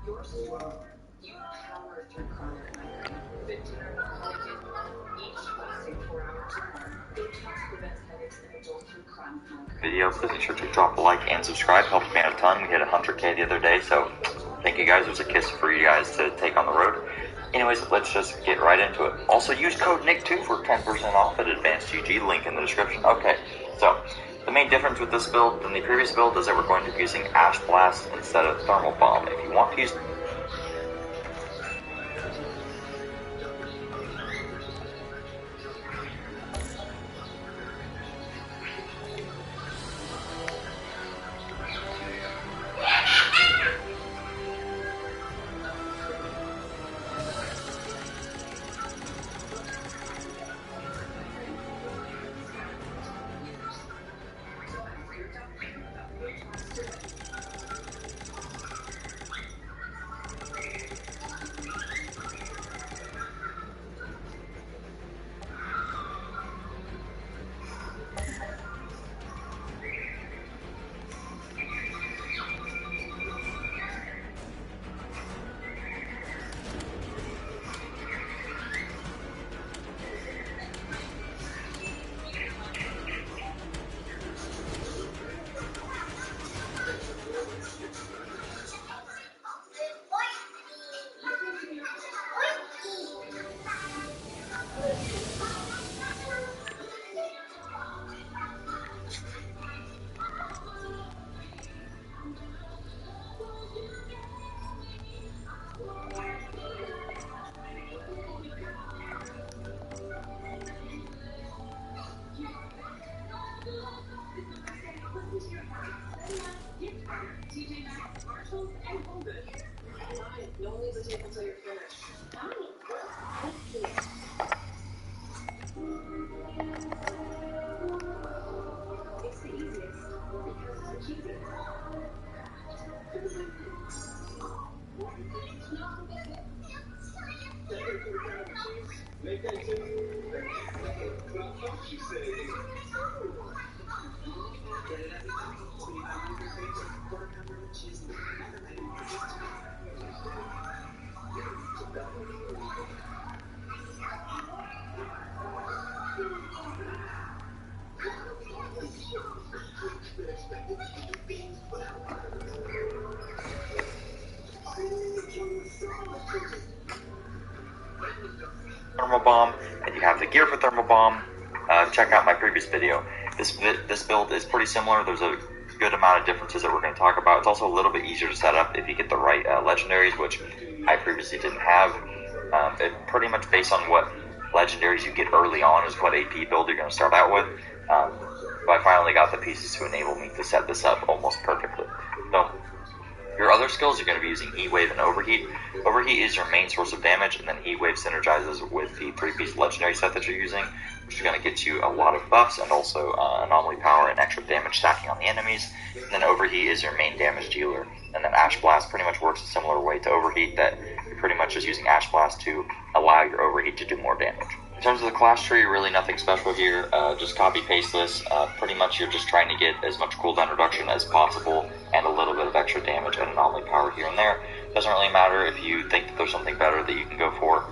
You're strong. You power through chronic migraine. 15 each lasting 4 hours or more. Botox prevents headaches in adults with chronic migraine. Video, please make sure to drop a like and subscribe. Helps me out a ton. We hit 100K the other day, so thank you guys. It was a kiss for you guys to take on the road. Anyways, let's just get right into it. Also, use code NICK2 for 10% off at Advanced GG, link in the description. Okay, so the main difference with this build than the previous build is that we're going to be using Ash Blast instead of Thermal Bomb. If you want to use Thermal Bomb, and you have the gear for Thermal Bomb, check out my previous video. This build is pretty similar. There's a good amount of differences that we're going to talk about. It's also a little bit easier to set up if you get the right legendaries, which I previously didn't have. It pretty much based on what legendaries you get early on is what AP build you're going to start out with. But I finally got the pieces to enable me to set this up almost perfectly. So your other skills, you're going to be using Heat Wave and Overheat. Overheat is your main source of damage, and then Heat Wave synergizes with the 3-piece legendary set that you're using, which is going to get you a lot of buffs and also anomaly power and extra damage stacking on the enemies. And then Overheat is your main damage dealer. And then Ash Blast pretty much works a similar way to Overheat, that you're pretty much just using Ash Blast to allow your Overheat to do more damage. In terms of the class tree, really nothing special here. Just copy paste this. Pretty much you're just trying to get as much cooldown reduction as possible and a little bit of extra damage and anomaly power here and there. Doesn't really matter if you think that there's something better that you can go for.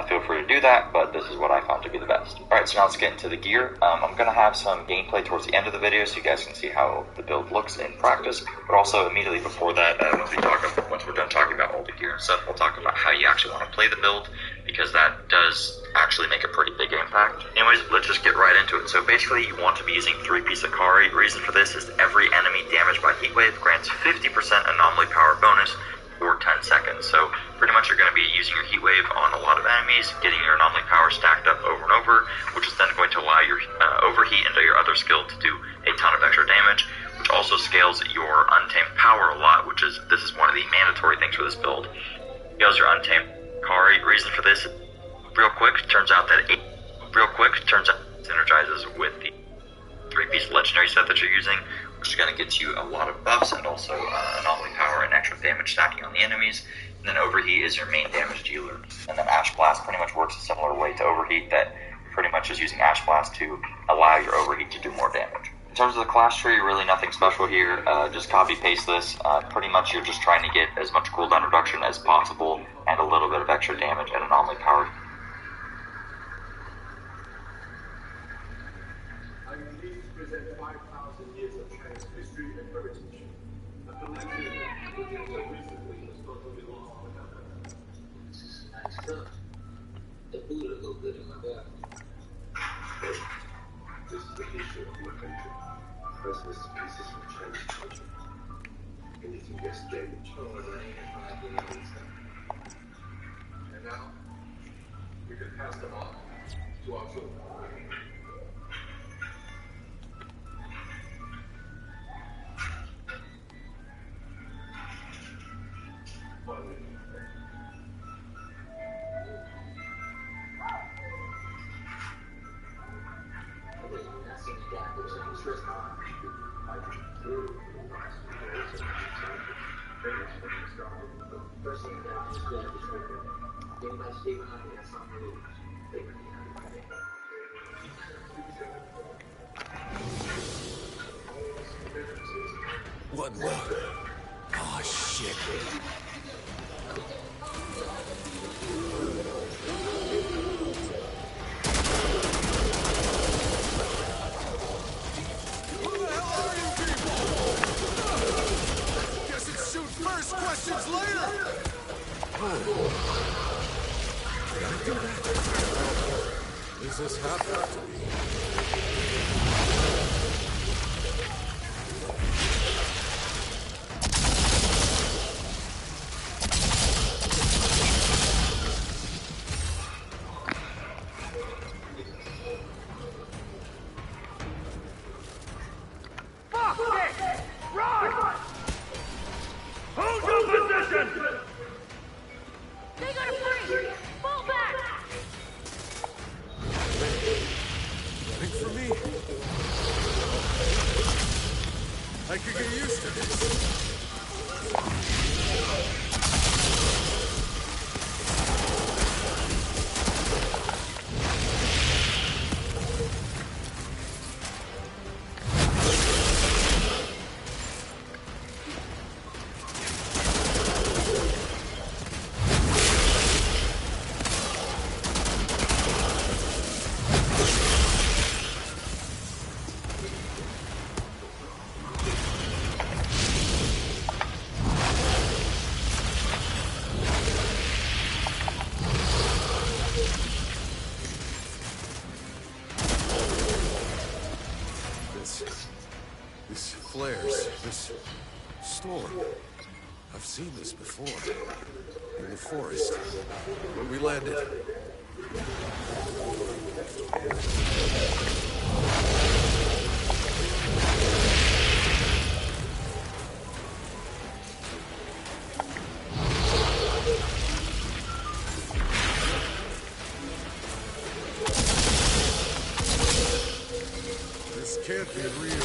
Feel free to do that, but this is what I found to be the best. Alright, so now let's get into the gear. I'm going to have some gameplay towards the end of the video so you guys can see how the build looks in practice, but also immediately before that, once we're done talking about all the gear and stuff, we'll talk about how you actually want to play the build, because that does actually make a pretty big impact. Anyways, let's just get right into it. So basically, you want to be using 3-piece Akari. The reason for this is every enemy damaged by Heat Wave grants 50% anomaly power bonus for 10 seconds. So pretty much you're going to be using your Heat Wave on a lot of enemies, getting your anomaly power stacked up over and over, which is then going to allow your Overheat into your other skill to do a ton of extra damage, which also scales your Untamed power a lot, this is one of the mandatory things for this build. Scales your Untamed Akari. Reason for this, real quick, turns out it synergizes with the 3-piece legendary set that you're using, which is going to get you a lot of buffs and also anomaly power and extra damage stacking on the enemies. And then Overheat is your main damage dealer. And then Ash Blast pretty much works a similar way to Overheat, that you're pretty much just using Ash Blast to allow your Overheat to do more damage. In terms of the class tree, really nothing special here. Just copy paste this. Pretty much you're just trying to get as much cooldown reduction as possible and a little bit of extra damage at anomaly powered. I am pleased to present 5,000 years of Chinese history and heritage. A collective which until recently was totally lost without us. This is nice stuff. The Buddha look good in my bathroom. This is the history of my country. Priceless pieces of Chinese culture. Anything gets damaged. Oh, there ain't a problem with this stuff. And now, we can pass them on to our children. First thing I just grab this right there. Anybody stay behind me, that's something new. Stay behind me. What the? Oh, shit. Who the hell are you people? Guess it's shoot first, questions later. Did I do that? Is this happening to me? I could get used to this. This flares, this storm. I've seen this before. In the forest. When we landed. This can't be real.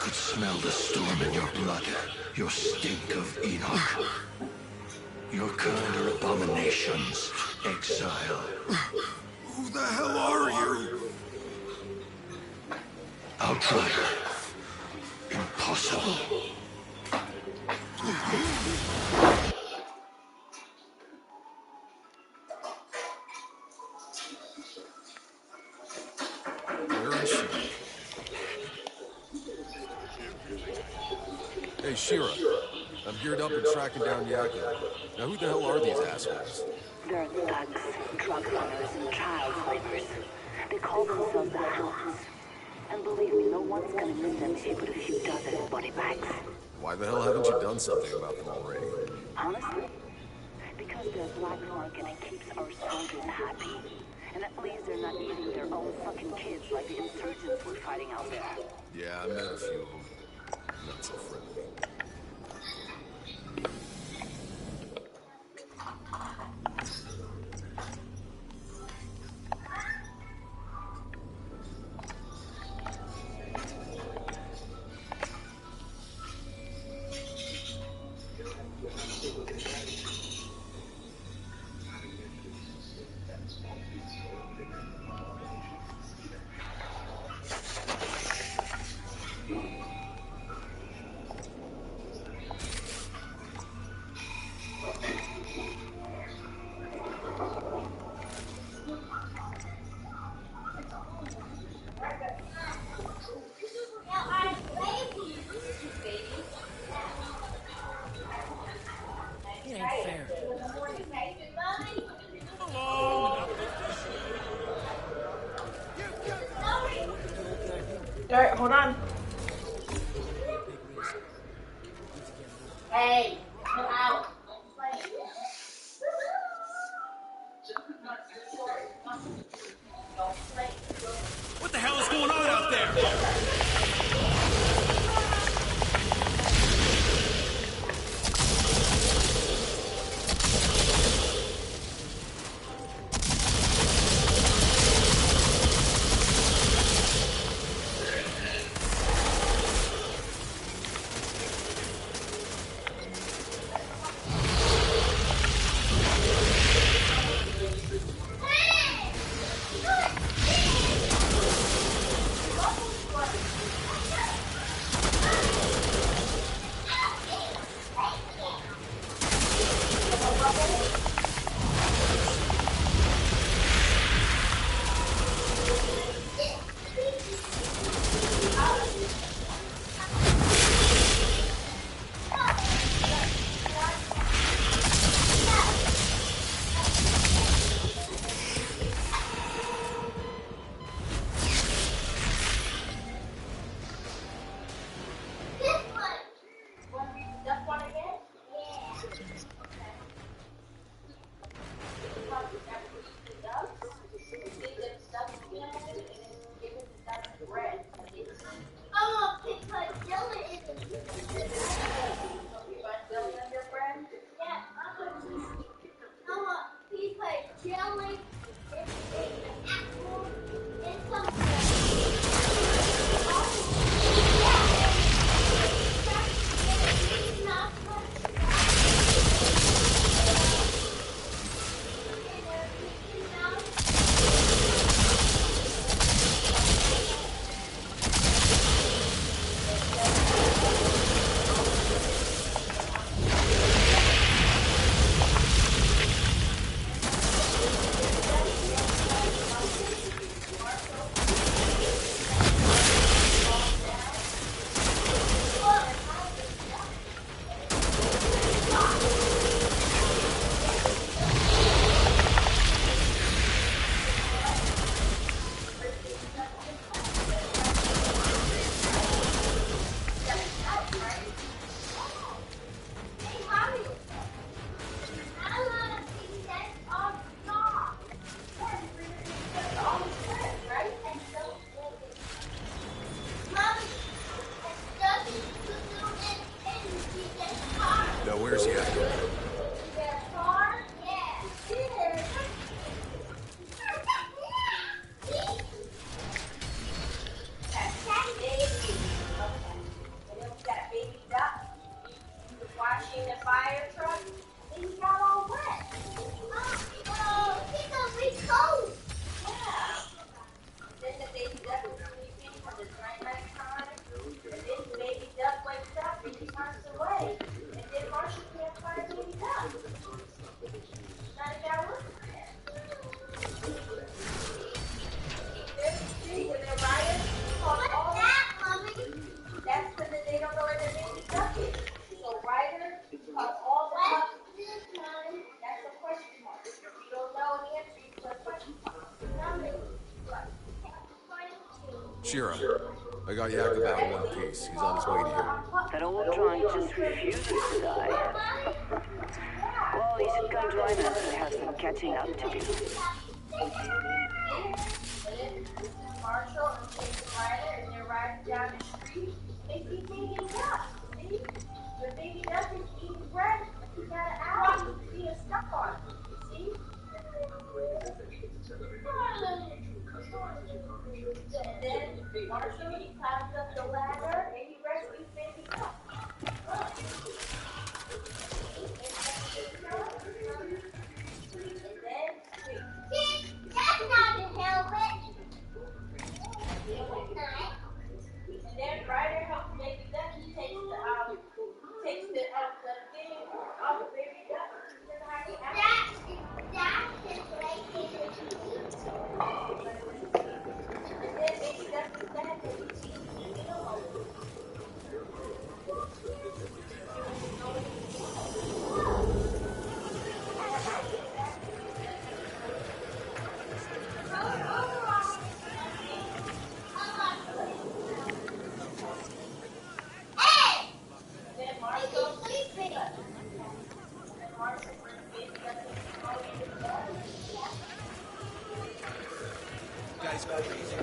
Smell the storm in your blood, your stink of Enoch. Your kind are abominations, exile. Who the hell are you? Outrider. Impossible. Where is she? Hey, Shira. I'm geared up and tracking down Yaku. Now, who the hell are these assholes? They're thugs, drug runners, and child slavers. They call themselves the Hounds. And believe me, no one's gonna miss them if you put a few dozen body bags. Why the hell haven't you done something about them already? Honestly, because they're black market and keeps our soldiers happy. And at least they're not eating their own fucking kids like the insurgents we're fighting out there. Yeah, I met a few of them. Not so friendly. It ain't fair. Alright, hold on. Hey, go out. What the hell is going on out there? Now, where's Yaku? Washing the fire truck, and he got all wet. Oh, he's gonna be cold. Yeah. Then the baby duck is sleeping for the night time, and then baby duck wakes up and he runs away. And then Marshall can't find baby duck. Not a guy looking for him. There's a tree where they're rioting. What's that, Mommy? That's when they don't know where their baby duck is. Shira, I got Yakubal in one piece. He's on his way to you. That old drunk just refuses to die. Well, you should come join us. We have some catching up to do. Marshall and Jason Ryder, and they're riding down the street. They see Baby Duck. See? But Baby Duck is eating bread. He got an apple. He has stuff on it. See? And then Marshall, he climbs up the ladder and he rescues Baby Duck. And then, that's not the helmet. And then Ryder helps Baby Duck. He takes the thing off of Baby Duck. That's his blanket. And then Baby Duck is sad that he sees the needle open. Guys go crazy.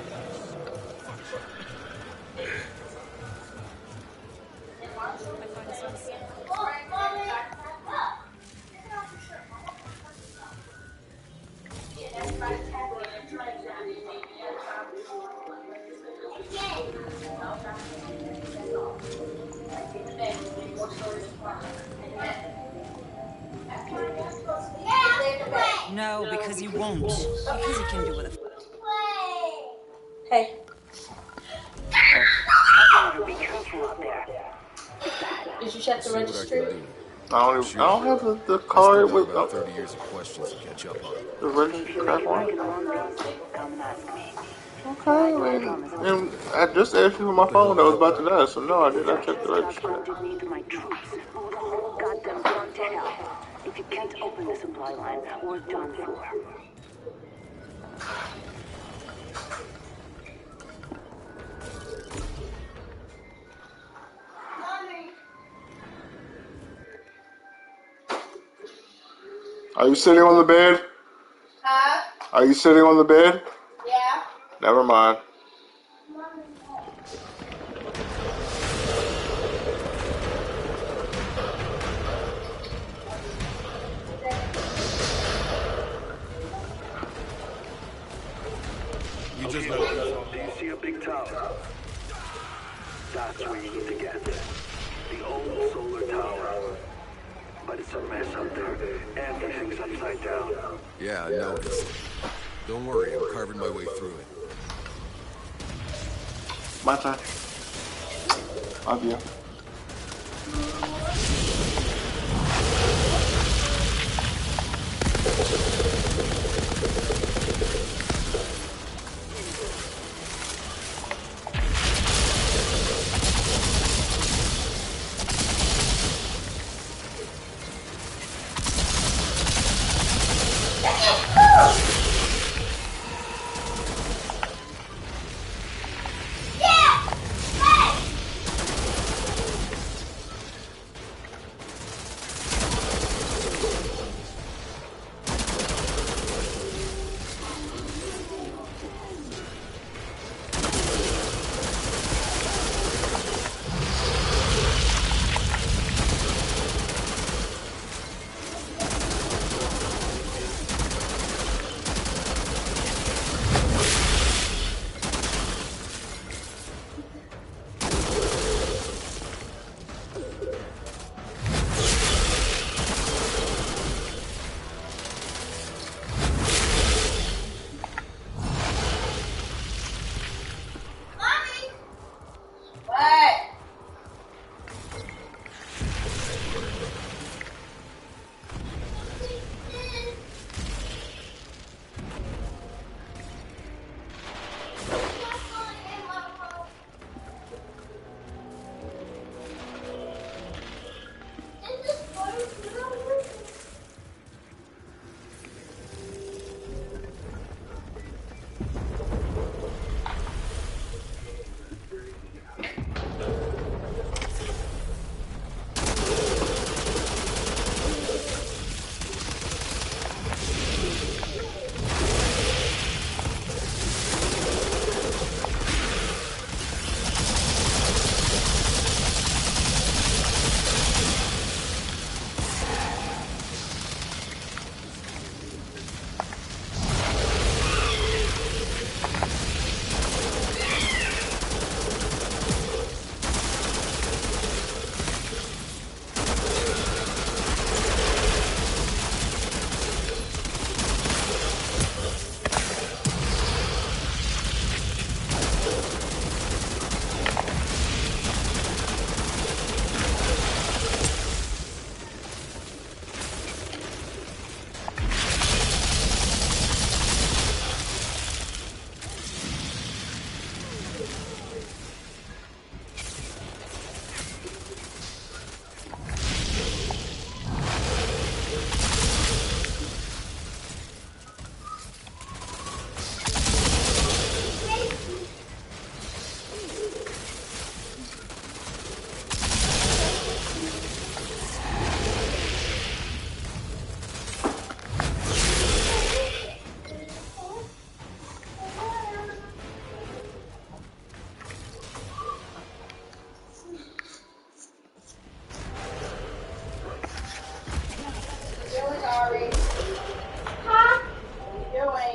No, because you won't. Because you can do with a... Hey. Be careful out there. Did you check the registry? I don't have the card with about 30 years of questions to catch up on. the registry crap on. Come ask me. Okay, I mean, and I just asked you for my phone that was about to die, so no, I did not check the registry. Underneath my troops. Oh, the whole goddamn front to hell. If you can't open the supply line, we're done for. Are you sitting on the bed? Huh? Are you sitting on the bed? Yeah. Never mind. You just Do you see a big tower? That's where you need to get. The old solar tower. But it's a mess up there. Everything's upside down. Yeah, I noticed. Don't worry, I'm carving my way through it. My turn. Love you.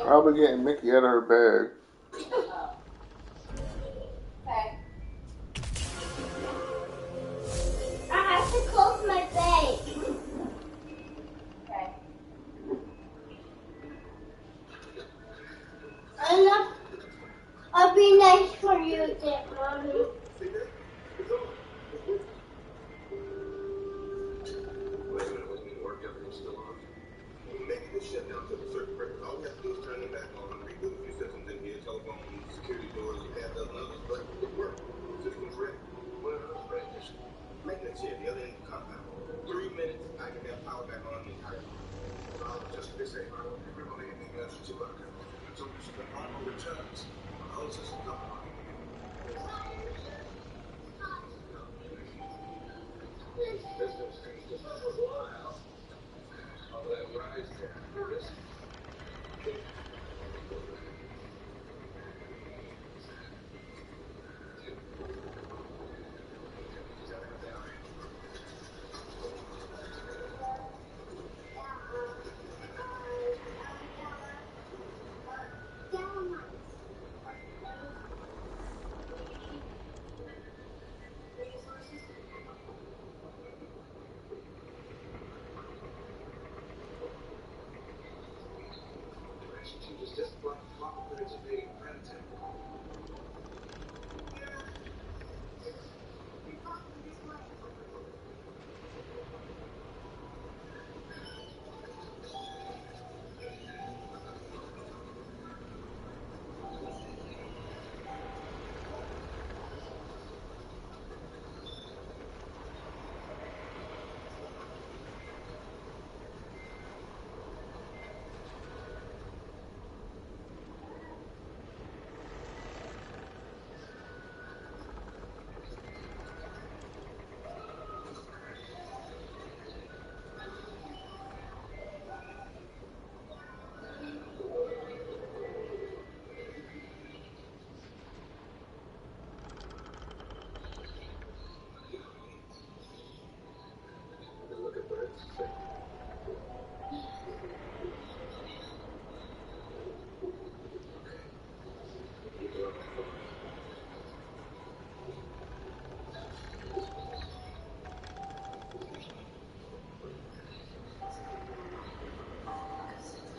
I'll be getting Mickey out of her bag. Okay. I have to close my bag. Okay. I'll be nice for you, Dad, Mommy. Maybe the shutdown took a certain purpose. All we have to do is turn them back on, reboot a few systems in here, telephone, security doors, and half dozen others, but it worked. System's ready. What are those ready? Maintenance here, the other end of the compound. 3 minutes, I can have power back on the entire room. Well, just to be safe, I want everybody in the answer to our until the armor returns. All systems up and running again. Business things just for a while. All that rise there.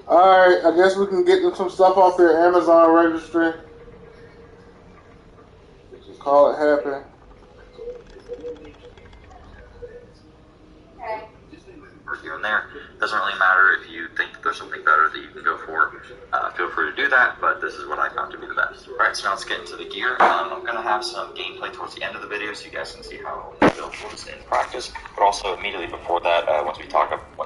Alright, I guess we can get them some stuff off their Amazon registry. Just call it happy. Or here and there. Doesn't really matter if you think that there's something better that you can go for. Feel free to do that, but this is what I found to be the best. Alright, so now let's get into the gear. I'm going to have some gameplay towards the end of the video so you guys can see how the build was in practice, but also immediately before that, once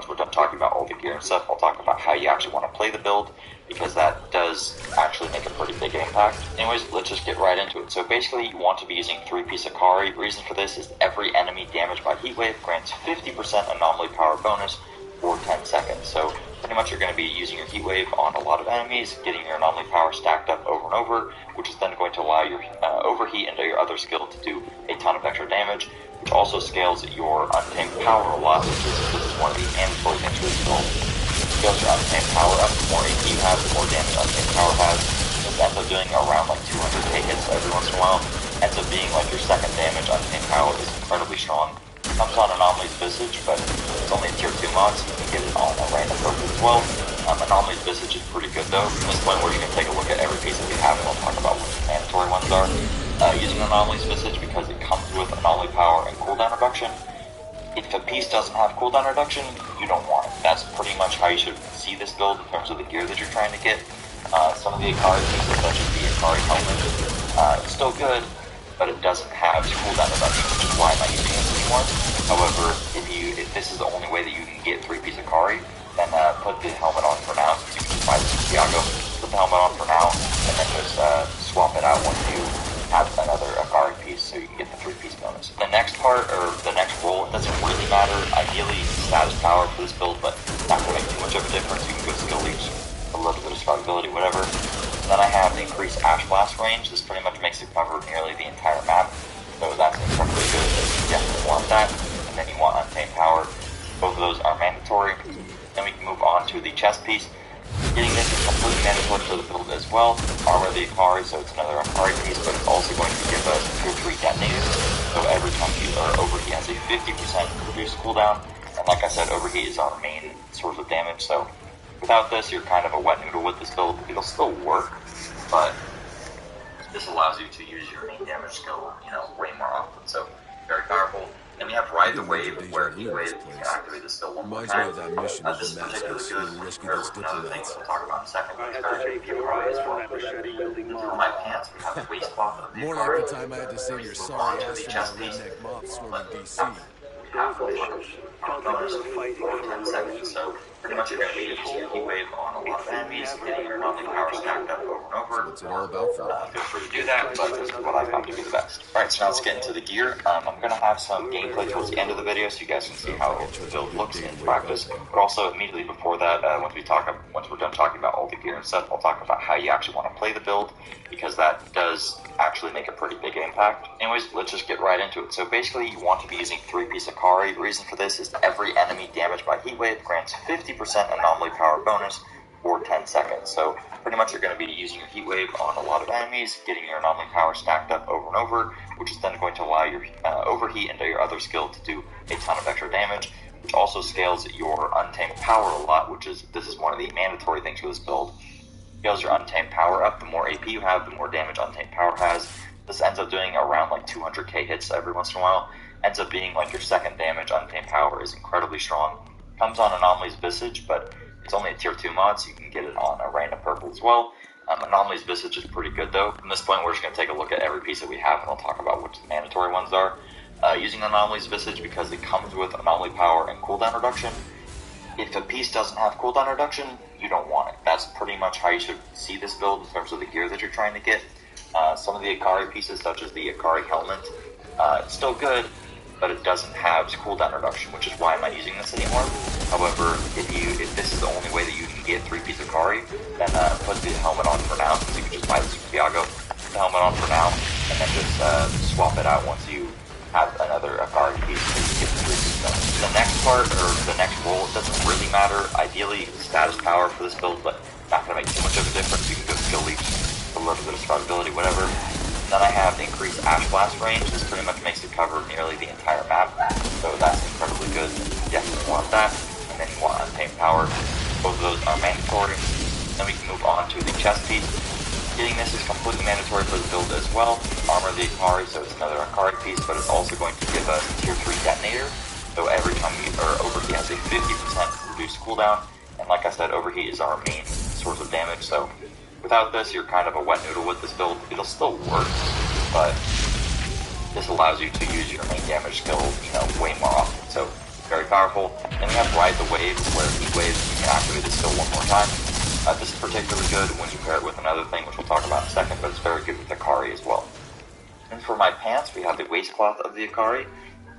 we're done talking about all the gear and stuff, I'll talk about how you actually want to play the build, because that does actually make a pretty big impact. Anyways, let's just get right into it. So basically, you want to be using 3-piece Akari. Reason for this is every enemy damaged by Heatwave grants 50% anomaly power bonus for 10 seconds. So pretty much you're going to be using your Heatwave on a lot of enemies, getting your anomaly power stacked up over and over, which is then going to allow your overheat and your other skill to do a ton of extra damage, which also scales your untamed power a lot, which is one of the mandatory things for this build. Scales your untamed power up. The more AP you have, the more damage untamed power has. It ends up doing around like 200k hits every once in a while. Ends up being like your second damage untamed power is incredibly strong. Comes on Anomaly's Visage, but it's only a tier 2 mod, so you can get it on a random purpose as well. Anomaly's Visage is pretty good though, from this point where you can take a look at every piece that we have, and I'll talk about what the mandatory ones are. Using Anomaly's Visage because it comes with anomaly power and cooldown reduction. If a piece doesn't have cooldown reduction, you don't want it. That's pretty much how you should see this build in terms of the gear that you're trying to get. Some of the Akari pieces, such as the Akari helmet, it's still good, but it doesn't have cooldown reduction, which is why I'm not using it anymore. However, if this is the only way that you can get 3-piece Akari, then put the helmet on for now, since you can just buy this from Tiago. Put the helmet on for now, and then just swap it out once you have another Akari piece, so you can get the 3-piece bonus. The next part, or the next role, it doesn't really matter. Ideally, status power for this build, but not going to make too much of a difference. You can go skill leech, a little bit of survivability, whatever. Then I have the increased Ash Blast range. This pretty much makes it cover nearly the entire map, so that's incredibly good. You definitely want that. And then you want Untamed Power. Both of those are mandatory. Then we can move on to the chest piece. Getting this is completely mandatory for the build as well. Armor the Akari, so it's another Akari piece, but it's also going to give us tier 3 detonators. So every time you overheat has a 50% reduced cooldown. And like I said, overheat is our main source of damage, so without this, you're kind of a wet noodle with this build. It'll still work, but this allows you to use your main damage skill, way more often. So very powerful. Then we have Ride the Wave, where Heat Wave, you can activate this skill one more time. This is particularly good when you pair with another thing we'll talk about in a second, but it's very good for For my pants, we have the waistcloth of the More like the time I had to save your sorry ass from that redneck mob swarming DC. Half bonus for 10 seconds, so pretty much you're going to be using your Heat Wave on a lot of enemies, getting your anomaly power stacked up over and over. What's it all about for you? Feel free to do that, but this is what I found to be the best. Alright, so now let's get into the gear. I'm going to have some gameplay towards the end of the video so you guys can see how the build looks in practice. But also, immediately before that, once we're done talking about all the gear and stuff, I'll talk about how you actually want to play the build, because that does actually make a pretty big impact. Anyways, let's just get right into it. So basically, you want to be using 3-piece Akari. The reason for this is every enemy damaged by Heat Wave grants 50% anomaly power bonus for 10 seconds. So pretty much you're going to be using your Heat Wave on a lot of enemies, getting your anomaly power stacked up over and over, which is then going to allow your overheat into your other skill to do a ton of extra damage, which also scales your untamed power a lot, this is one of the mandatory things for this build. Scales your untamed power up. The more AP you have, the more damage untamed power has. This ends up doing around like 200k hits every once in a while. Ends up being like your second damage. Untamed power is incredibly strong. Comes on Anomaly's Visage, but it's only a tier 2 mod, so you can get it on a random purple as well. Anomaly's Visage is pretty good though. From this point, we're just going to take a look at every piece that we have, and I'll talk about which the mandatory ones are. Using Anomaly's Visage because it comes with anomaly power and cooldown reduction. If a piece doesn't have cooldown reduction, you don't want it. That's pretty much how you should see this build in terms of the gear that you're trying to get. Some of the Akari pieces, such as the Akari helmet, it's still good, but it doesn't have cooldown reduction, which is why I'm not using this anymore. However, if this is the only way that you can get 3-piece Akari, then put the helmet on for now, because you can just buy this from Tiago. Put the helmet on for now, and then just swap it out once you have another Akari piece to get the 3-piece done. The next part, or the next roll, it doesn't really matter. Ideally, status power for this build, but not going to make too much of a difference. You can go skill leech, a little bit of survivability, whatever. Then I have increased Ash Blast range. This pretty much makes it cover nearly the entire map, so that's incredibly good. You definitely want that. And then you want Untamed Power. Both of those are mandatory. Then we can move on to the chest piece. Getting this is completely mandatory for the build as well. Armor the Akari, so it's another Akari piece, but it's also going to give us tier 3 detonator. So every time overheat has a 50% reduced cooldown. And like I said, overheat is our main source of damage, so without this, you're kind of a wet noodle with this build. It'll still work, but this allows you to use your main damage skill, way more often. So very powerful. Then we have Ride the Wave, where Heat Wave, you can activate this skill one more time. This is particularly good when you pair it with another thing, which we'll talk about in a second, but it's very good with Akari as well. And for my pants, we have the waistcloth of the Akari.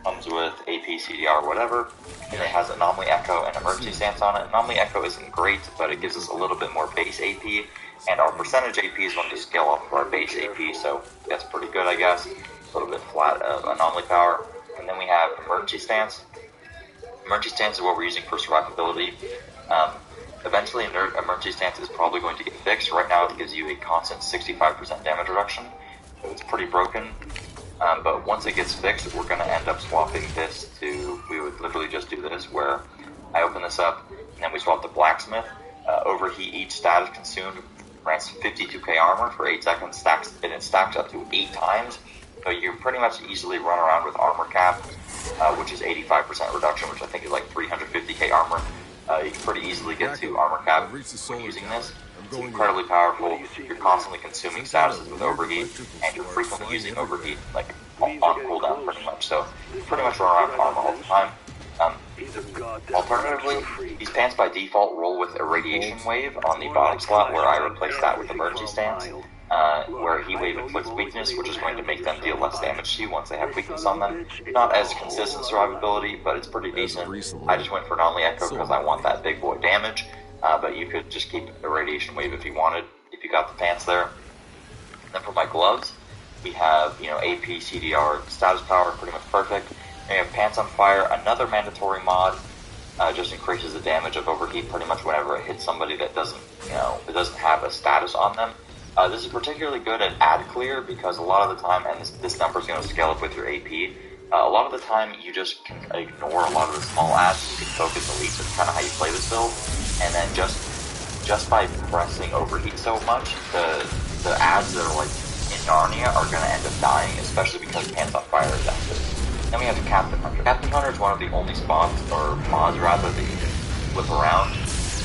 Comes with AP, CDR, whatever, and it has Anomaly Echo and Emergency Stance on it. Anomaly Echo isn't great, but it gives us a little bit more base AP, and our percentage AP is going to scale off of our base AP, so that's pretty good, I guess. A little bit flat of Anomaly Power. And then we have Emergency Stance. Emergency Stance is what we're using for survivability. Eventually, Emergency Stance is probably going to get fixed. Right now, it gives you a constant 65% damage reduction, so it's pretty broken. But once it gets fixed, we're going to end up swapping this to, we would literally just do this, where I open this up, and then we swap the Blacksmith. Overheat each status consumed grants 52k armor for 8 seconds, and it stacks up to 8 times. So you pretty much easily run around with armor cap, which is 85% reduction, which I think is like 350k armor. You can pretty easily get to armor cap when using this. It's incredibly powerful. You're constantly consuming statuses with overheat, and you're frequently using overheat like on cooldown pretty much. So you pretty much run around with armor all the time. Alternatively, these pants by default roll with Irradiation Wave on the bottom slot, where I replace that with Emergency Stance, where Heat Wave inflicts weakness, which is going to make them deal less damage to you once they have weakness on them. Not as consistent survivability, but it's pretty decent. I just went for Anomaly Echo because I want that big boy damage. But you could just keep Irradiation Wave if you wanted, if you got the pants there. And then for my gloves, we have, AP, CDR, status power, pretty much perfect. And we have Pants on Fire, another mandatory mod. just increases the damage of overheat pretty much whenever it hits somebody that doesn't, it doesn't have a status on them. This is particularly good at ad clear because a lot of the time, and this number is going to scale up with your AP, a lot of the time you just can ignore a lot of the small ads. You can focus elites. That's kind of how you play this build. And then just by pressing overheat so much, the ads that are like in Narnia are going to end up dying, especially because Pants on Fire is active. Then we have Captain Hunter. Captain Hunter is one of the only spots, or mods rather, that you can flip around.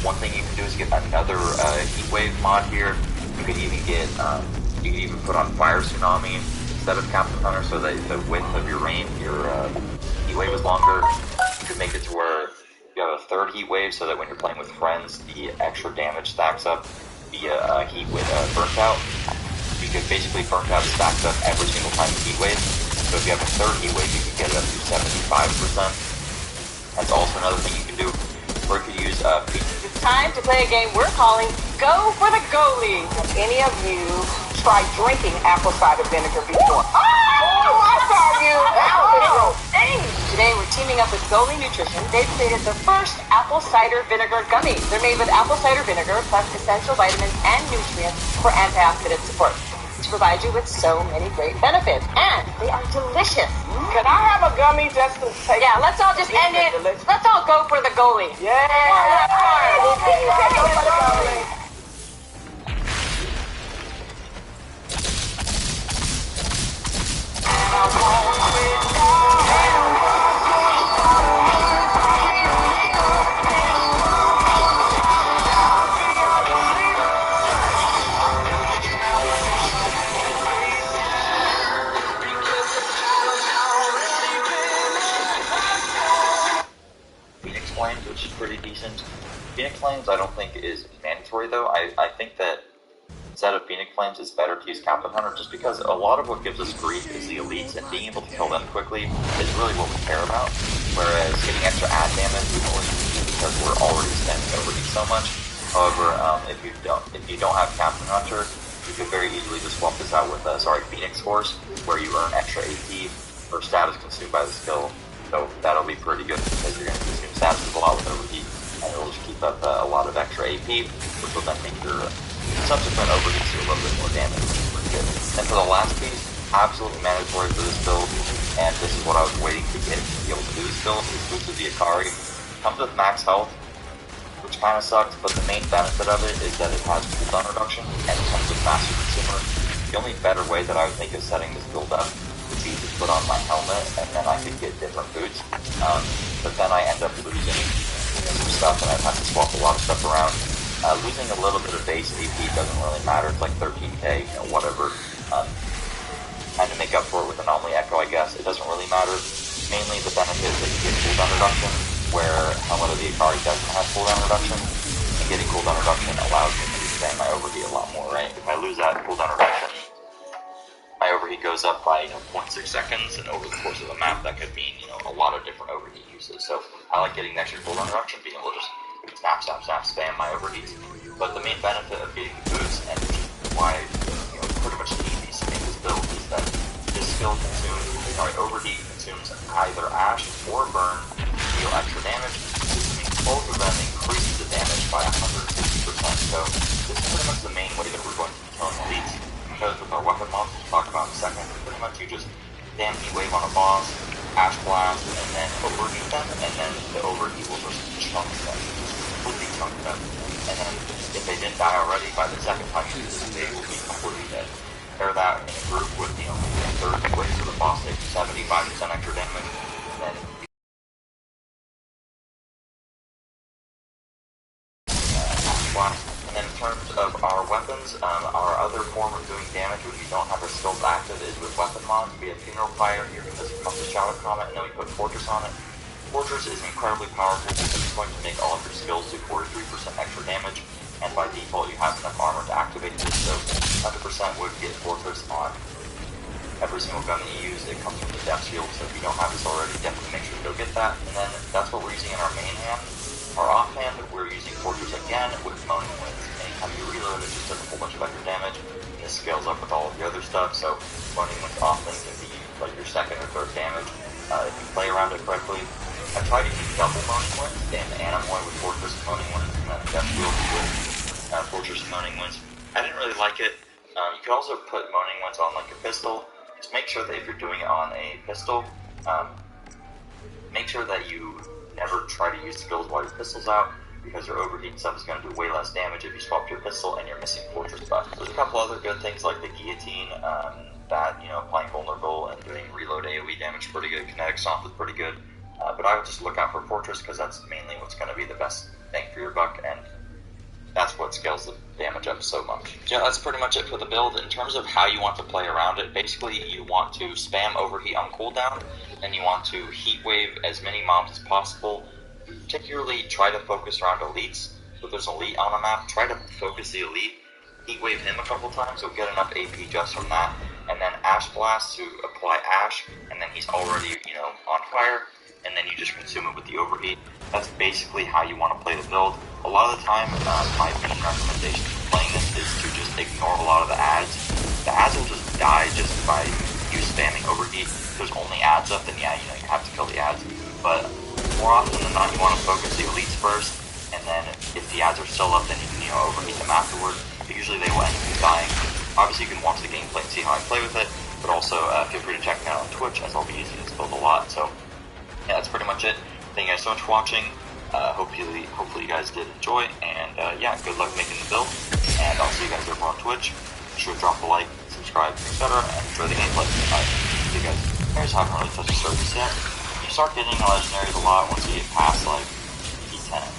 One thing you can do is get another heat wave mod here. You could even get, you could even put on Fire Tsunami instead of Captain Hunter, so that the width of your range, your heat wave is longer. You could make it to where you have a third heat wave, so that when you're playing with friends, the extra damage stacks up via heat with burnt out. You could basically burnt out stacks up every single time you heat wave. So if you have a third heat wave, you can get it up to 75%. That's also another thing you can do. Or you could use It's time to play a game we're calling Go for the Goalie. Have any of you tried drinking apple cider vinegar before? Oh, I saw you! Today we're teaming up with Goalie Nutrition. They've created the first apple cider vinegar gummies. They're made with apple cider vinegar plus essential vitamins and nutrients for antioxidant support to provide you with so many great benefits. And they are delicious. Can I have a gummy just to take? Yeah, let's all just end it. Let's all go for the goalie. Yeah. Go for the goalie. Phoenix Flames, which is pretty decent. Phoenix Flames I don't think is mandatory though. I think that instead of Phoenix Flames it's better to use Captain Hunter, just because a lot of what gives us grief is the elites, and being able to kill them quickly is really what we care about. Whereas getting extra ad damage we don't really need because we're already spending overheat so much. However, if you don't have Captain Hunter, you could very easily just swap this out with Phoenix Force, where you earn extra AP or status consumed by the skill. So that'll be pretty good because you're going to consume status a lot with overheat, and it'll just keep up a lot of extra AP, which will then make your subsequent overheats do a little bit more damage, which is pretty good. And for the last piece, absolutely mandatory for this build, and this is what I was waiting to get to be able to do this build, is Boots of the Ikari. Comes with max health, which kind of sucks, but the main benefit of it is that it has cooldown reduction, and it comes with Master Consumer. The only better way that I would think of setting this build up would be to put on my helmet, and then I could get different boots. But then I end up losing some stuff, and I'd have to swap a lot of stuff around. Losing a little bit of base AP doesn't really matter. It's like 13k, whatever. Kind of make up for it with Anomaly Echo, I guess. It doesn't really matter. Mainly the benefit is that you get cooldown reduction, where Helmet of the Ikari doesn't have cooldown reduction, and getting cooldown reduction allows me to expand my overheat a lot more, right? If I lose that cooldown reduction, my overheat goes up by 0.6 seconds, and over the course of the map, that could mean a lot of different overheat uses. So I like getting the extra cooldown reduction, being able to just snap, spam my overheats. But the main benefit of getting the boots, and which is why pretty much the easiest to make this build, is that this skill overheat consumes either ash or burn to deal extra damage. This means both of them increases the damage by 150%. So this is pretty much the main way that we're going to be killing elites. Because with our weapon mods, we'll talk about in a second, pretty much you just damn heat wave on a boss, ash blast, and then overheat them, and then the overheat will just chunk them, just completely chunk them. And then if they didn't die already, by the second time you do this, they will be completely dead. Pair that in a group with, third heat wave, so the boss takes 75% extra damage, and then ash blast. And then in terms of our weapons, our other form of doing damage when you don't have our skills active is with weapon mods. We have Funeral Fire here because it comes with Shadow Comet, and then we put Fortress on it. Fortress is incredibly powerful because it's going to make all of your skills do 43% extra damage, and by default you have enough armor to activate this, so 100% would get Fortress on every single gun that you use. It comes with the Depth Shield, so if you don't have this already, definitely make sure to go get that. And then that's what we're using in our main hand. Our offhand, we're using Fortress again with Moaning Winds. Anytime you reload, it just does a whole bunch of extra damage, and this scales up with all of the other stuff, so Moaning Winds often can be like your second or third damage if you play around it correctly. I try to use double Moaning Winds, and like it. You can also put Moaning Winds on like a pistol. Just make sure that if you're doing it on a pistol, make sure that you never try to use the build while your pistol's out, because your overheat stuff is going to do way less damage if you swap your pistol and you're missing Fortress buff. There's a couple other good things like the Guillotine, that, you know, applying vulnerable and doing reload AoE damage is pretty good. Kinetic Stomp is pretty good. But I would just look out for Fortress, because that's mainly what's going to be the best bang for your buck, and that's what scales the damage up so much. So yeah, that's pretty much it for the build. In terms of how you want to play around it, basically you want to spam overheat on cooldown, and you want to heat wave as many mobs as possible. Particularly try to focus around elites. So if there's an elite on a map, try to focus the elite, heat wave him a couple times, you'll get enough AP just from that, and then Ash Blast to apply Ash, and then he's already, you know, on fire, and then you just consume it with the overheat. That's basically how you want to play the build. A lot of the time, my main recommendation for playing this is to just ignore a lot of the ads. The ads will just die just by you spamming overheat. If there's only ads up, then yeah, you know, you have to kill the ads. But more often than not, you want to focus the elites first, and then if the ads are still up, then you can, you know, overheat them afterward. But usually they will end up dying. Obviously, you can watch the gameplay and see how I play with it, but also feel free to check me out on Twitch, as I'll be using this build a lot. So yeah, that's pretty much it. Thank you guys so much for watching. Hopefully you guys did enjoy, and yeah, good luck making the build, and I'll see you guys over on Twitch. Be sure to drop a like, subscribe, etc., and enjoy the gameplay. Alright, see you guys. You guys haven't really touched the surface yet. You start getting legendaries a lot once you get past like P10.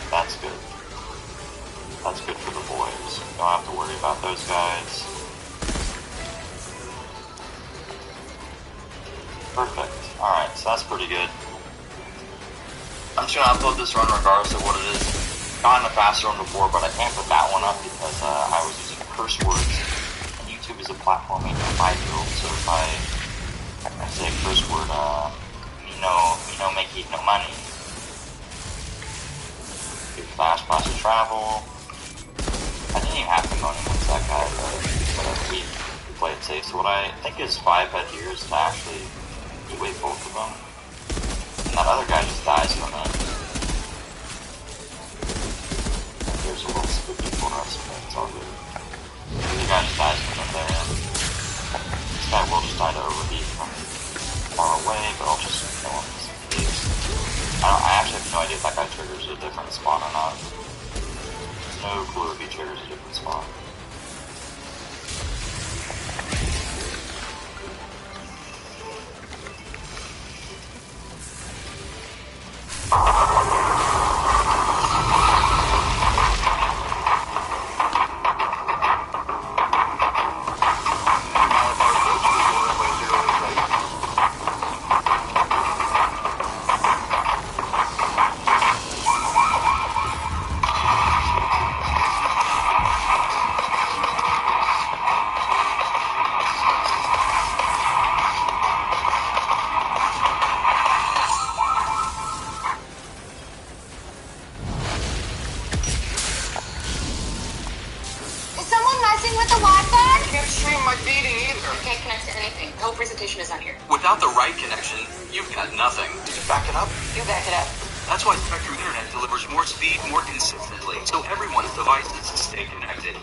That's good. That's good for the boys. You don't have to worry about those guys. Perfect. Alright, so that's pretty good. I'm just gonna upload this run regardless of what it is. Gotten a faster one before, but I can't put that one up because I was using curse words. And YouTube is a platform made for 5-year-olds, so if I say a curse word, me no make it no money. Flash, faster travel. I didn't even have to Moaning Winds that guy, but whatever, we played it safe. So what I think is 5 head here is to actually heat wave both of them. And that other guy just dies from it. There's a little spooky for us, but it's all good. The other guy just dies from it there. This guy will just die to overheat from far away, but I'll just kill him. I actually have no idea if that guy triggers a different spawn or not. No clue if he triggers a different spawn. With the Wi-Fi? Can't stream my feed either. Can't connect to anything. The whole presentation is on here. Without the right connection, you've got nothing. Did you back it up? You back it up. That's why Spectrum Internet delivers more speed more consistently, so everyone's devices stay connected.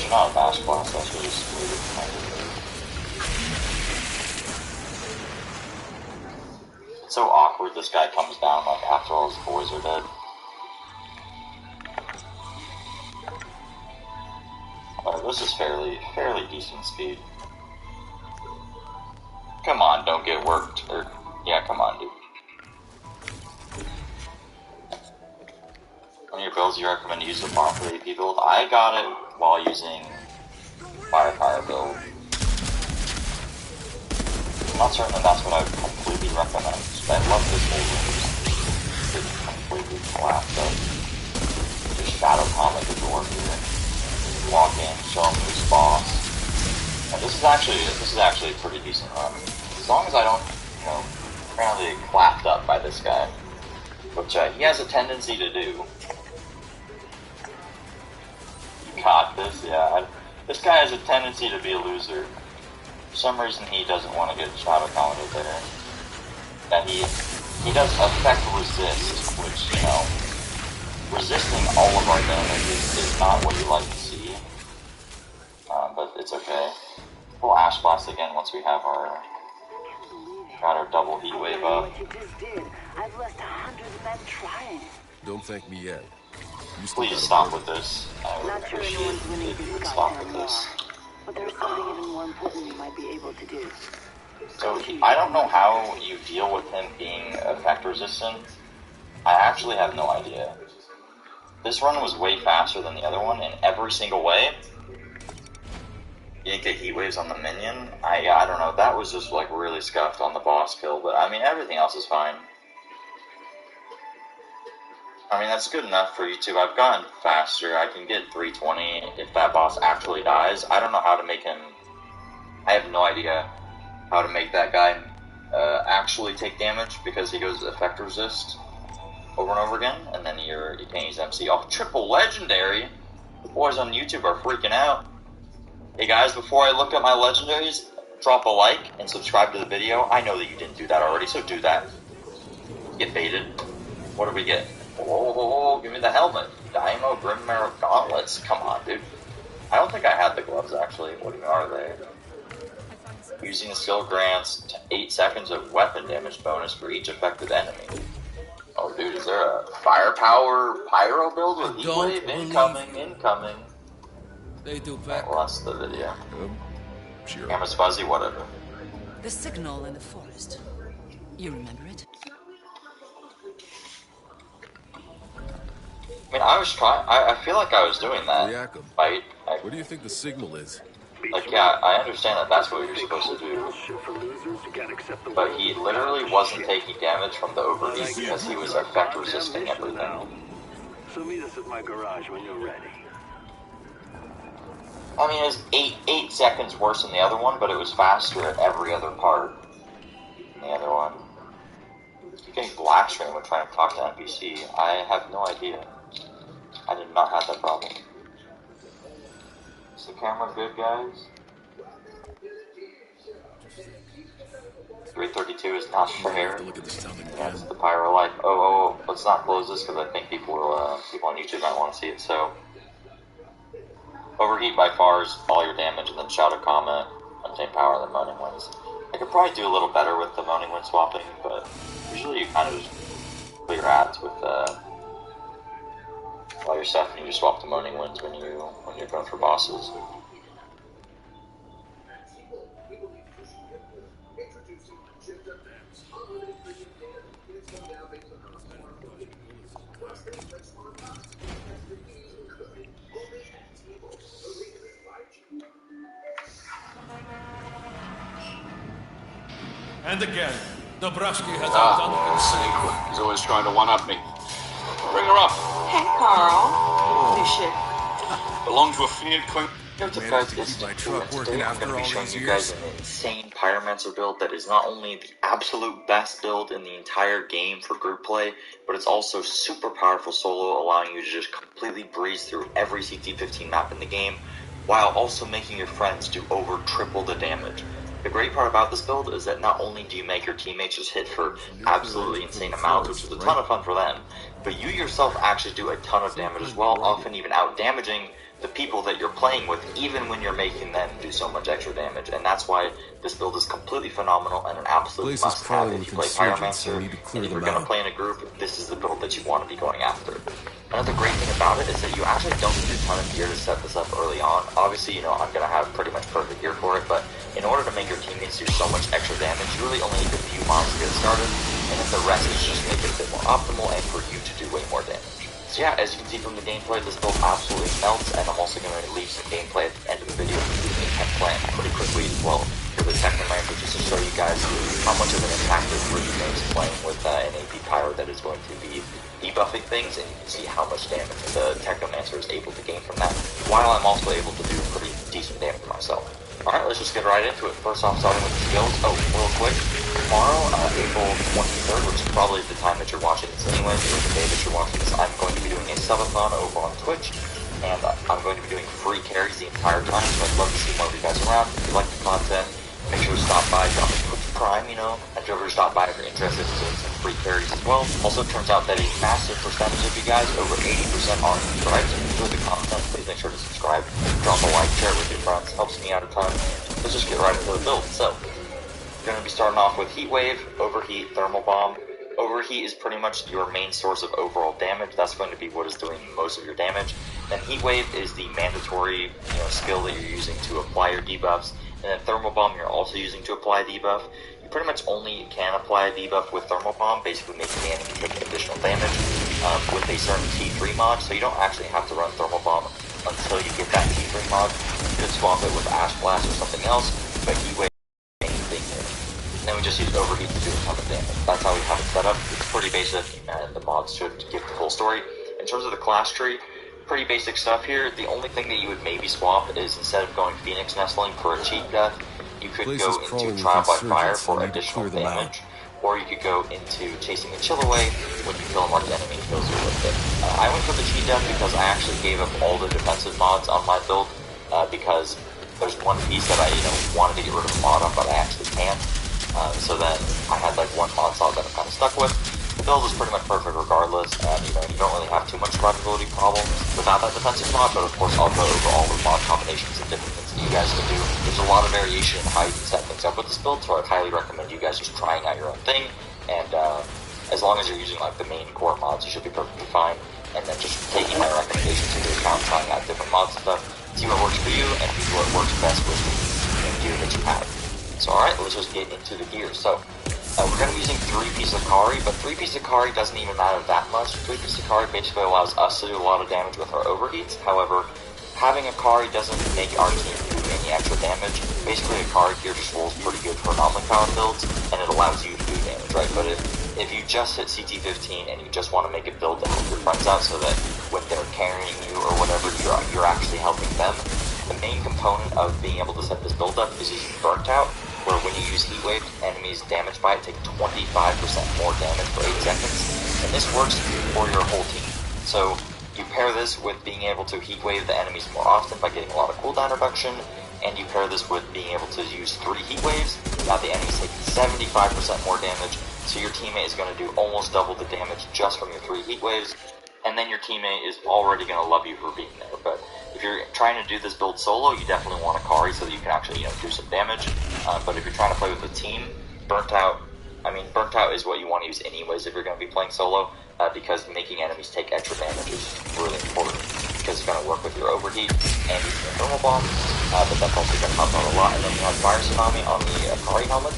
Not a Ash Blast, that's really screwed. It's so awkward this guy comes down like after all his boys are dead. This is fairly decent speed. Come on, don't get worked. Or yeah, come on, dude. One of your builds you recommend to use the bomb for the AP build? I got it while using Fire build. not certain that that's what I would completely recommend. But I love this old one. It's completely collapsed up. Just shadow comet the door here. Walk in, show him who's boss. And this is actually a pretty decent run. As long as I don't, you know, apparently get clapped up by this guy. Which he has a tendency to do. You got this, yeah. This guy has a tendency to be a loser. For some reason he doesn't want to get shadow commented there. And he does effect resist, which, you know, resisting all of our damage is not what you like to see. But it's okay. We'll Ash Blast again once we have our double heat wave up. I've left 100 men trying. Don't thank me yet. Please stop with this. I would appreciate if you would stop with this. But there's something even more important you might be able to do. So I don't know how you deal with him being effect resistant. I actually have no idea. This run was way faster than the other one in every single way. You didn't get heat waves on the minion. I don't know. That was just like really scuffed on the boss kill. But I mean, everything else is fine. I mean, that's good enough for you two. I've gotten faster. I can get 320 if that boss actually dies. I don't know how to make him... I have no idea how to make that guy actually take damage because he goes effect resist over and over again. And then you can't use MC. Oh, triple legendary! The boys on YouTube are freaking out. Hey guys, before I look at my legendaries, drop a like and subscribe to the video. I know that you didn't do that already, so do that. Get baited. What do we get? Oh, give me the helmet. Daimo Grim Marrow Gauntlets. Come on, dude. I don't think I had the gloves, actually. What even are they? Using the skill grants 8 seconds of weapon damage bonus for each affected enemy. Oh, dude, is there a firepower pyro build with heat wave? Incoming. They do back. Well, that's the video. Sure. Camera's fuzzy, whatever. The signal in the forest. You remember it? I mean, I was trying. I feel like I was doing that. Fight. What do you think the signal is? Like, yeah, I understand that that's what you're supposed to do. But he literally wasn't taking damage from the overheat because he was effect resisting everything. So meet us at my garage when you're ready. I mean, it was 8 seconds worse than the other one, but it was faster at every other part than the other one. You're getting black screen when trying to talk to NPC. I have no idea. I did not have that problem. Is the camera good, guys? 332 is not fair. Yeah, it's the pyro life. Oh, let's not close this because I think people on YouTube might want to see it. So, overheat by far is all your damage, and then Shadow Comet, Untamed Power, and then Moaning Winds. I could probably do a little better with the Moaning Wind swapping, but usually you kind of just clear ads with all your stuff, and you just swap the Moaning Winds when you're going for bosses. And again, Dobrowski has outdone himself. He's always trying to one-up me. Bring her up. Hey, Carl. New shit. Belong to a field queen. What's up, guys? It's today I'm going to be showing you guys an insane Pyromancer build that is not only the absolute best build in the entire game for group play, but it's also super powerful solo, allowing you to just completely breeze through every CT15 map in the game, while also making your friends do over triple the damage. The great part about this build is that not only do you make your teammates just hit for absolutely insane amounts, which is a ton of fun for them, but you yourself actually do a ton of damage as well, often even out-damaging the people that you're playing with, even when you're making them do so much extra damage. And that's why this build is completely phenomenal and an absolute must-have if you play Pyromancer. And if you're going to play in a group, this is the build that you want to be going after. Another great thing about it is that you actually don't need a ton of gear to set this up early on. Obviously, I'm going to have pretty much perfect gear for it, but in order to make your teammates do so much extra damage, you really only need a few mobs to get started, and then the rest is just make it a bit more optimal and for you to do way more damage. So yeah, as you can see from the gameplay, this build absolutely melts, and I'm also going to leave some gameplay at the end of the video, including a 10 plan, pretty quickly as well for the Pyromancer, just to show you guys how much of an impact it really makes playing with an AP Pyro that is going to be debuffing things, and you can see how much damage the Pyromancer is able to gain from that, while I'm also able to do pretty decent damage myself. Alright, let's just get right into it. First off, starting with the skills. Oh, real quick, tomorrow, April 23rd, which is probably the time that you're watching this anyway, or the day that you're watching this, I'm going to be doing a subathon over on Twitch, and I'm going to be doing free carries the entire time, so I'd love to see more of you guys around. If you like the content, make sure to stop by, drop a Twitch Prime, you know, and over to stop by if you're interested in doing some free carries as well. Also, it turns out that a massive percentage of you guys, over 80%, are subscribed. So if you enjoy the content, please make sure to subscribe, drop a like, share it with your friends, helps me out a ton. Let's just get right into the build. So, we're going to be starting off with Heat Wave, Overheat, Thermal Bomb. Overheat is pretty much your main source of overall damage. That's going to be what is doing most of your damage. Then Heat Wave is the mandatory skill that you're using to apply your debuffs. And then Thermal Bomb you're also using to apply a debuff. You pretty much only can apply a debuff with Thermal Bomb, basically making the enemy take additional damage with a certain T3 mod. So you don't actually have to run Thermal Bomb until you get that T3 mod. You could swap it with Ash Blast or something else, but Heat Wave is anything there. And then we just use Overheat to do a ton of damage. That's how we have it set up. It's pretty basic, and the mods should give the full story. In terms of the class tree, pretty basic stuff here. The only thing that you would maybe swap is instead of going Phoenix Nestling for a cheat death, you could go into Trial by Fire for additional damage, or you could go into Chasing a Chill Away when you kill a marked enemy and kills you with it. I went for the cheat death because I actually gave up all the defensive mods on my build, because there's one piece that I wanted to get rid of the mod on, but I actually can't. So then I had like one mod slot that I'm kind of stuck with. The build is pretty much perfect regardless, and you don't really have too much survivability problems without that defensive mod, but of course I'll go over all the mod combinations and different things that you guys can do. There's a lot of variation in how you can set things up with this build, so I'd highly recommend you guys just trying out your own thing, and as long as you're using like the main core mods, you should be perfectly fine, and then just taking my recommendations into account, trying out different mods and stuff, see what works for you, and see what works best with the gear that you have. So alright, let's just get into the gear. So, we're going to be using 3-piece Akari, but 3-piece Akari doesn't even matter that much. 3-piece Akari basically allows us to do a lot of damage with our overheats. However, having Akari doesn't make our team do any extra damage. Basically, Akari gear just rolls pretty good for anomaly power builds, and it allows you to do damage, right? But if you just hit CT15 and you just want to make a build to help your friends out so that when they're carrying you or whatever, you're actually helping them, the main component of being able to set this build up is using Burnt Out, where when you use Heat Wave, enemies damaged by it take 25% more damage for 8 seconds, and this works for your whole team. So you pair this with being able to Heat Wave the enemies more often by getting a lot of cooldown reduction, and you pair this with being able to use 3 Heat Waves, now the enemies take 75% more damage, so your teammate is going to do almost double the damage just from your 3 Heat Waves, and then your teammate is already going to love you for being there. But if you're trying to do this build solo, you definitely want Akari so that you can actually do some damage. But if you're trying to play with a team, Burnt Out is what you want to use anyways if you're going to be playing solo, because making enemies take extra damage is really important, because it's going to work with your overheat and your thermal bomb, but that's also going to help out a lot. And then you have Fire Tsunami on the Akari helmet.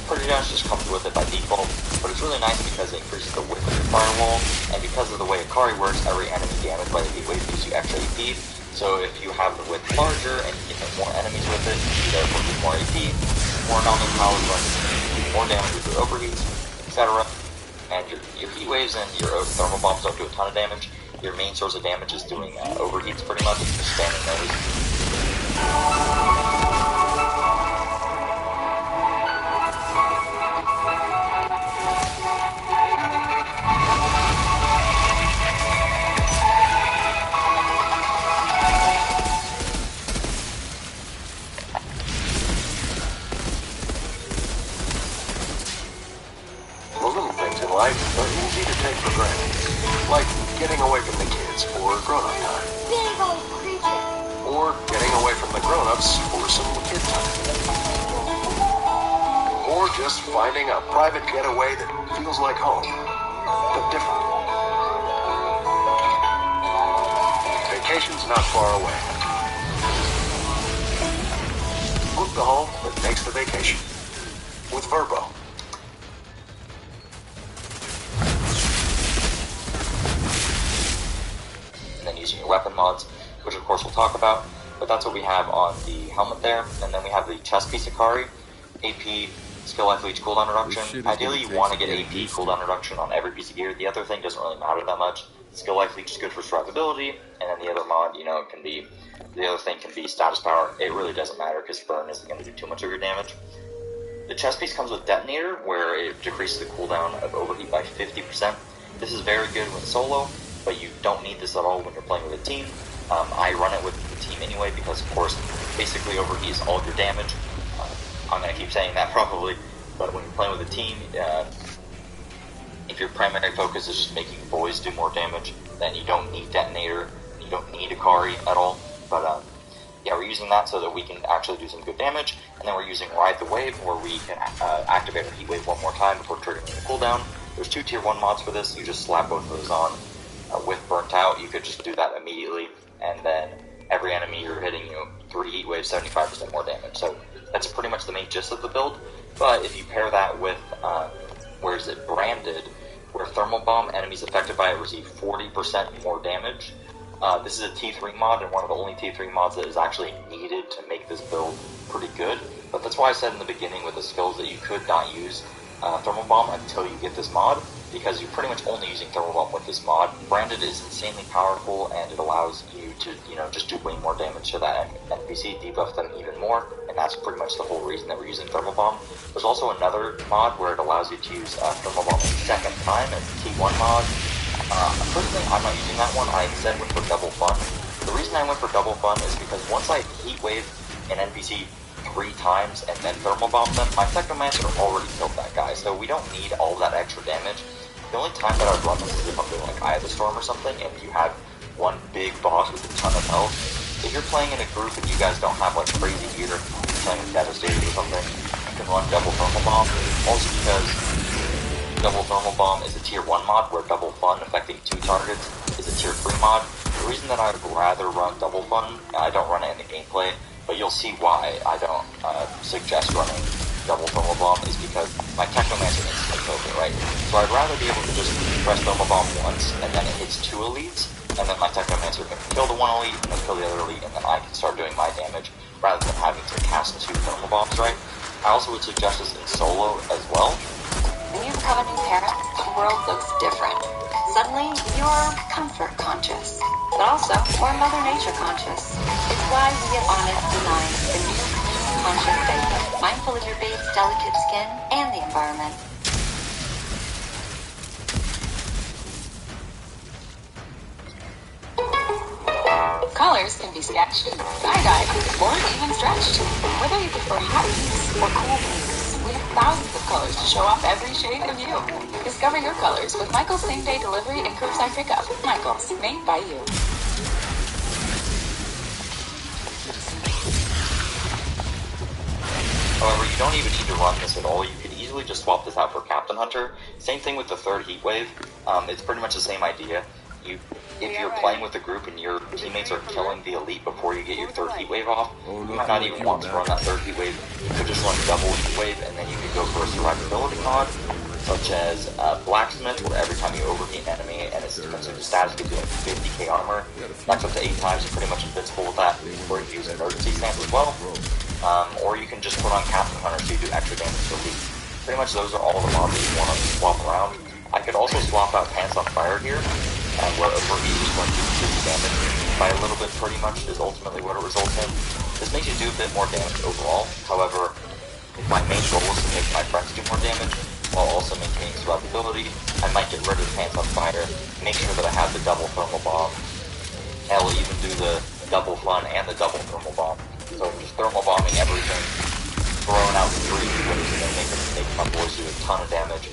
Pretty much just comes with it by default, but it's really nice because it increases the width of your firewall, and because of the way Akari works, every enemy damaged by the Heat Wave gives you extra AP. So if you have the width larger and you can hit more enemies with it, you therefore get more AP, more anomaly power, more damage with your overheats, etc. And your Heat Waves and your thermal bombs don't do a ton of damage. Your main source of damage is doing overheats pretty much, just spamming those. Life are easy to take for granted, like getting away from the kids for grown-up time, or getting away from the grown-ups for some kid time, or just finding a private getaway that feels like home, but different. Vacation's not far away. Book the home that makes the vacation with Verbo. Using your weapon mods, which of course we'll talk about. but that's what we have on the helmet there. And then we have the chest piece Akari, AP, skill life leech cooldown reduction. Ideally, you want to get AP cooldown reduction on every piece of gear. The other thing doesn't really matter that much. Skill life leech is good for survivability, and then the other mod, you know, the other thing can be status power. It really doesn't matter because burn isn't going to do too much of your damage. The chest piece comes with detonator, where it decreases the cooldown of overheat by 50%. This is very good when solo, but you don't need this at all when you're playing with a team. I run it with the team anyway because, of course, basically overheat is all your damage. I'm going to keep saying that probably, but when you're playing with a team, if your primary focus is just making boys do more damage, then you don't need detonator, you don't need Akari at all. But yeah, we're using that so that we can actually do some good damage, and then we're using Ride the Wave, where we can activate our Heat Wave one more time before triggering the cooldown. There's 2 tier 1 mods for this. You just slap both of those on. With Burnt Out, you could just do that immediately, and then every enemy you're hitting, 3 Heat Waves, 75% more damage. So that's pretty much the main gist of the build. But if you pair that with, where is it, Branded, where Thermal Bomb, enemies affected by it receive 40% more damage. This is a T3 mod, and one of the only T3 mods that is actually needed to make this build pretty good. But that's why I said in the beginning with the skills that you could not use Thermal Bomb until you get this mod, because you're pretty much only using Thermal Bomb with this mod. Branded is insanely powerful, and it allows you to, just do way more damage to that NPC, debuff them even more, and that's pretty much the whole reason that we're using Thermal Bomb. There's also another mod where it allows you to use Thermal Bomb a second time, it's a T1 mod. Personally, I'm not using that one. I instead went for Double Fun. The reason I went for Double Fun is because once I Heat Wave an NPC 3 times and then Thermal Bomb them, my Pyromancer already killed that guy, so we don't need all that extra damage. The only time that I'd run this is if I'm doing like Eye of the Storm or something, and you have one big boss with a ton of health. If you're playing in a group and you guys don't have like crazy gear, you're playing with Devastator or something, you can run Double Thermal Bomb. Also because Double Thermal Bomb is a tier 1 mod, where Double Fun affecting 2 targets is a tier 3 mod. The reason that I'd rather run Double Fun, I don't run it in the gameplay, but you'll see why I don't suggest running Double Thermal Bomb, is because my Pyromancer instantly kills it, right? So I'd rather be able to just press Thermal Bomb once, and then it hits 2 elites, and then my Pyromancer can kill the 1 elite, and then kill the other elite, and then I can start doing my damage, rather than having to cast 2 Thermal Bombs, right? I also would suggest this in solo as well. When you become a new parent, the world looks different. Suddenly, you're comfort conscious, but also more Mother Nature conscious. It's why we at Honest designed the new Clean Conscious Baby, mindful of your babe's delicate skin and the environment. Colors can be sketched, dye-dyed, or even stretched. Whether you prefer hot pinks or cool pinks, we have thousands of colors to show off every shade of you. Discover your colors with Michael's same-day delivery and curbside pickup. Michael's, made by you. However, you don't even need to run this at all. You could easily just swap this out for Captain Hunter. Same thing with the 3rd Heat Wave. It's pretty much the same idea. If you're playing with a group and your teammates are killing the elite before you get your 3rd Heat Wave off, you might not even want to run that 3rd Heat Wave. You could just run double Heat Wave, and then you could go for a survivability mod, such as Blacksmith, where every time you overheat an enemy and its defensive status gives you like 50k armor. That's up to 8 times, you're pretty much invincible with that, or you can use emergency stance as well. Or you can just put on Captain Hunter so you do extra damage to elite. Pretty much those are all the mobs that you want to swap around. I could also swap out Pants on Fire here, where overheat is going to reduce damage by a little bit, pretty much, is ultimately what it results in. This makes you do a bit more damage overall. However, if my main goal is to make my friends do more damage, while also maintaining survivability, I might get rid of Pants on Fire, make sure that I have the double Thermal Bomb. I will even do the Double Fun and the double Thermal Bomb. So I'm just Thermal Bombing everything, throwing out 3 waves, and then make my boys do a ton of damage.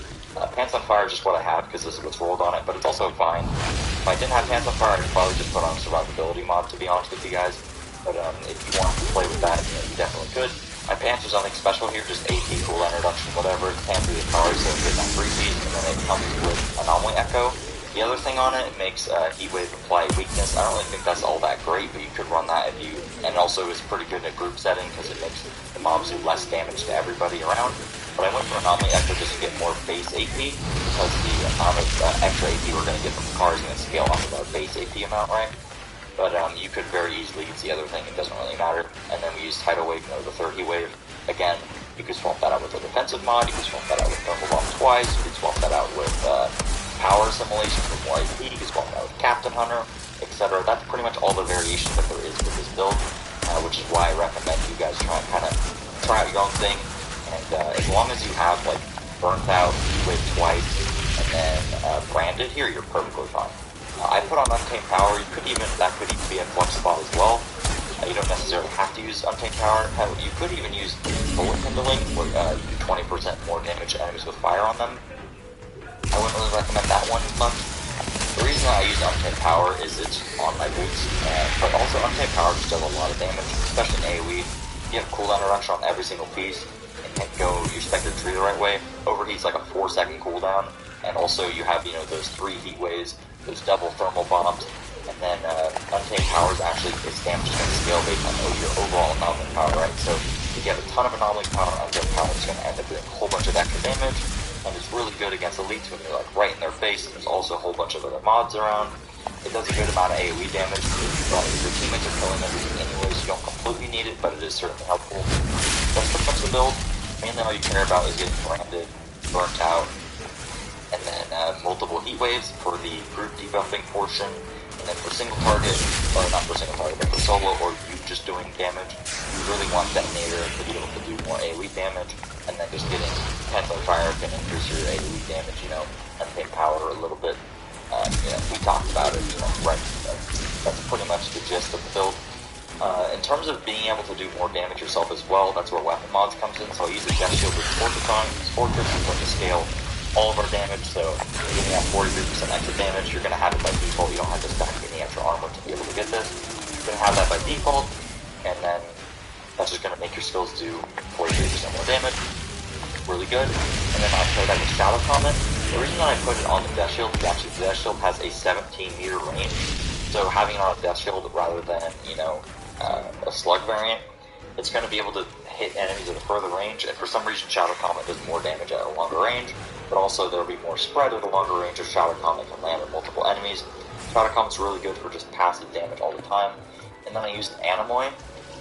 Pants on Fire is just what I have, because this is what's rolled on it, but it's also fine. If I didn't have Pants on Fire, I'd probably just put on a survivability mod, to be honest with you guys. But if you want to play with that, you definitely could. My Pants is nothing special here, just AP, cooldown reduction, whatever. It's Pants with the Akari, so it's on 3-piece, and then it comes with Anomaly Echo. The other thing on it, it makes Heat Wave apply weakness. I don't really think that's all that great, but you could run that if you... And also it's pretty good in a group setting, because it makes the mobs do less damage to everybody around. But I went for Anomaly Echo just to get more base AP, because the amount of extra AP we're going to get from the car is going to scale off of our base AP amount, right? but you could very easily use the other thing, it doesn't really matter. And then we use Tidal Wave, the third heat wave. Again, you could swap that out with a defensive mod, you could swap that out with Thermal Bomb twice, you could swap that out with Power Assimilation for more AP, you could swap that out with Captain Hunter, etc. That's pretty much all the variations that there is with this build, which is why I recommend you guys try and kind of try out your own thing. And as long as you have like Burnt Out, Heat Wave twice, and then Branded here, you're perfectly fine. I put on Untamed Power. That could even be a flex spot as well. You don't necessarily have to use Untamed Power. You could even use Bullet Kindling, where you do 20% more damage to enemies with fire on them. I wouldn't really recommend that one much. The reason I use Untamed Power is it's on my boots, but also Untamed Power just does a lot of damage, especially in AoE. You have cooldown reduction on every single piece, and you spec your tree the right way. Overheat's like a 4-second cooldown, and also you have, those 3 heat waves, those double thermal bombs, and then Untamed Power is actually, its damage is going to scale based on your overall anomaly power, right? So if you have a ton of anomaly power, Untamed Power is going to end up doing a whole bunch of extra damage, and it's really good against elites when you're like right in their face. There's also a whole bunch of other mods around. It does a good amount of AoE damage. Your teammates are killing everything anyway, so you don't completely need it, but it is certainly helpful. That's pretty much the build. Mainly all you care about is getting Branded, Burnt Out, and then multiple heat waves for the group debuffing portion, and then for single target, or not for single target, but for solo or you just doing damage, you really want Detonator to be able to do more AoE damage, and then just getting Pendler Fire can increase your AoE damage, Untamed Power a little bit. We talked about it, right? That's pretty much the gist of the build. In terms of being able to do more damage yourself as well, that's where weapon mods comes in. So I use a Death Shield with Fortress on it. Fortress is going to scale all of our damage, so you're going to have 43% extra damage. You're going to have it by default. You don't have to stack any extra armor to be able to get this. You're going to have that by default, and then that's just going to make your skills do 43% more damage. Really good. And then I play that with Shadow Comet. The reason that I put it on the Death Shield is actually the Death Shield has a 17-meter range. So having it on a Death Shield rather than, a Slug variant, it's going to be able to hit enemies at a further range, and for some reason Shadow Comet does more damage at a longer range, but also there will be more spread at a longer range as Shadow Comet can land on multiple enemies. Shadow Comet's really good for just passive damage all the time. And then I used Anemoy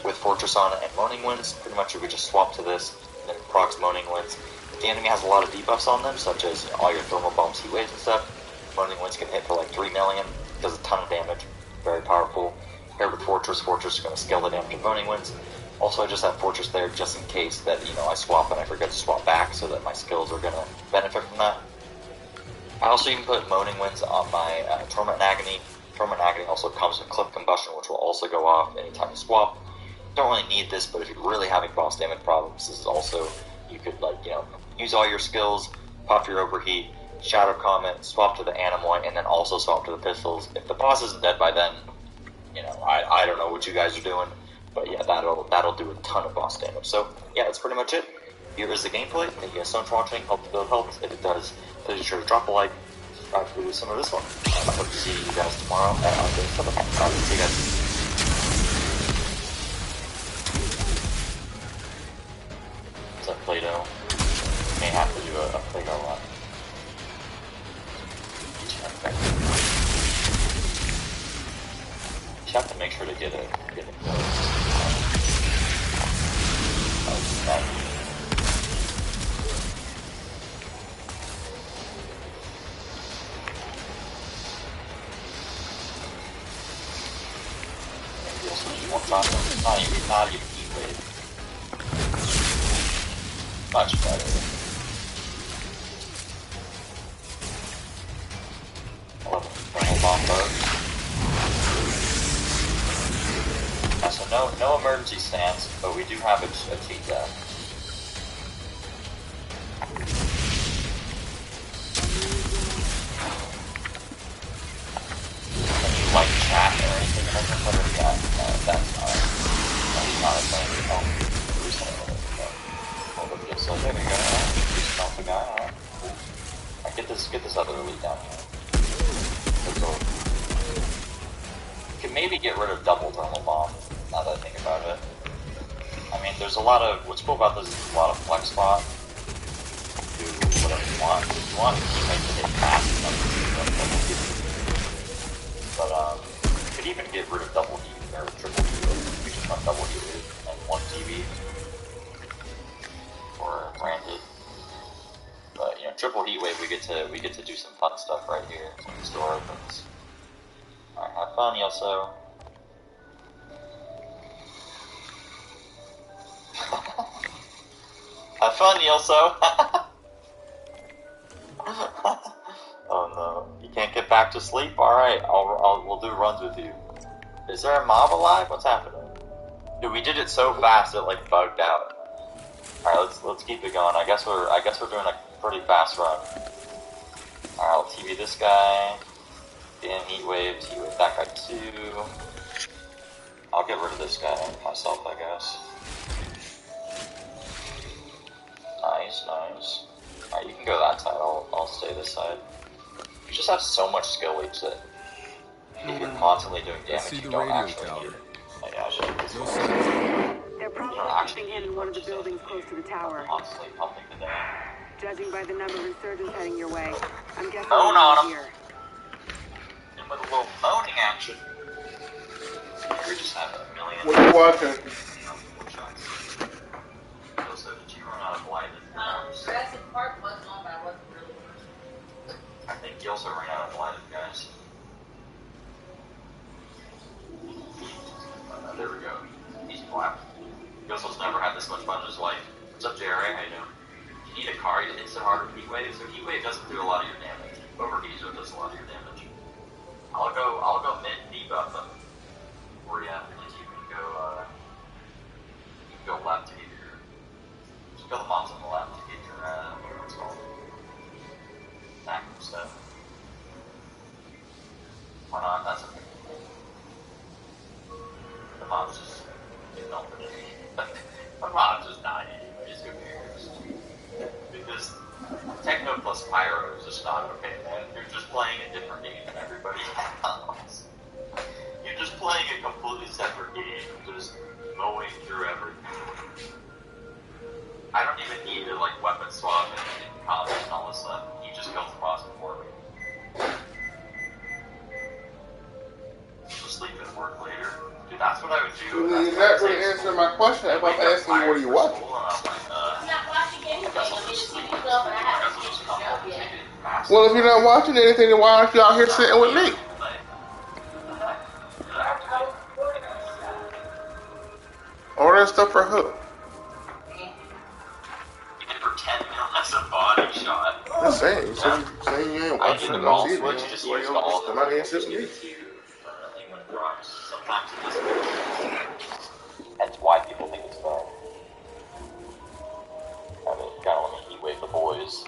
with Fortress on it and Moaning Winds. Pretty much you could just swap to this, and then procs Moaning Winds. If the enemy has a lot of debuffs on them, such as all your Thermal Bombs, Heat Waves and stuff, Moaning Winds can hit for like 3 million, does a ton of damage, very powerful. Paired with Fortress is going to scale the damage of Moaning Winds. Also, I just have Fortress there just in case that, I swap and I forget to swap back, so that my skills are going to benefit from that. I also even put Moaning Winds on my Torment and Agony. Torment and Agony also comes with Clip Combustion, which will also go off anytime you swap. Don't really need this, but if you're really having boss damage problems, this is also, you could, use all your skills, pop your Overheat, Shadow Comet, swap to the Anemoy, and then also swap to the pistols. If the boss isn't dead by then, I don't know what you guys are doing, but yeah, that'll do a ton of boss damage. So yeah, that's pretty much it. Here is the gameplay. Thank you guys so much for watching. Hope the build helps. If it does, please be sure to drop a like. Subscribe to do some of this one. I hope to see you guys tomorrow at Outriders. See you guys. Is that Play-Doh? May have to do a Play-Doh run. You have to make sure to get it close. Not even heat wave. Much better. I love thermal bomb first. So no emergency stance, but we do have a T-death. If you like chat or anything, I can put it that. That's not a thing. Oh, recently. Hold up this. So there we go. Just melt the guy. Alright, cool. Alright, get this other elite down here. You can maybe get rid of double thermal bomb. Now that I think about it. I mean, there's a lot of, what's cool about this is there's a lot of flex spot. Do whatever you want. If you want, you make it hit fast enough. But, could even get rid of double heat or triple heat wave. We just run double heat wave and 1 TV or granted. But you know, triple heat wave, we get to do some fun stuff right here when the store opens. Alright, have fun, Yelso. Have fun, Yelso. Oh no, you can't get back to sleep. All right, we'll do runs with you. Is there a mob alive? What's happening? Dude, we did it so fast it like bugged out. All right, let's keep it going. I guess we're doing a pretty fast run. All right, I'll TV this guy. Damn heat wave that guy too. I'll get rid of this guy myself, I guess. Nice. Alright, you can go that side, I'll stay this side. You just have so much skill leech that if you're constantly doing damage, you don't actually need it. Like, yeah, I should do this. They're probably in one of the buildings close to the tower. Constantly pumping the damage. Judging by the number of insurgents heading your way, I'm guessing Moan on him. here. And with a little moaning action. We just have a million. What are you watching? Jurassic Park wasn't on, but I wasn't really watching. I think he also ran out of light, guys. There we go. Easy clap. He also never had this much fun in his life. What's up, JRA? How you doing? You need a car, you instant harder heat wave. So heat wave doesn't do a lot of your damage. Overheat is what does a lot of your damage. I'll go mid debuff them for you, and you can go left to get your. Just go the mobs on the left to get your whatever it's called. Attack stuff. Why not? That's okay. The mob's just getting over it. The mob's just dying anyways, who cares? Because Techno plus Pyro is just not okay, man. You're just playing a different game than everybody else. You're just playing a completely separate game, just mowing through everything. I don't even need to like weapon swap and combos and all this stuff. You just kill the boss for me. Just sleep and work later. Dude, that's what I would do. You're not really answering my question. I'm asking you what are you watching? Well, if you're not watching anything, then why aren't you out here sitting with me? Order stuff for who? For 10 mil, that's a body shot. I'm saying, you said you ain't watching it. I switch, you just use all the money and sit with me. Sometimes it doesn't. That's why people think it's fun. Gotta let me heat wave the boys.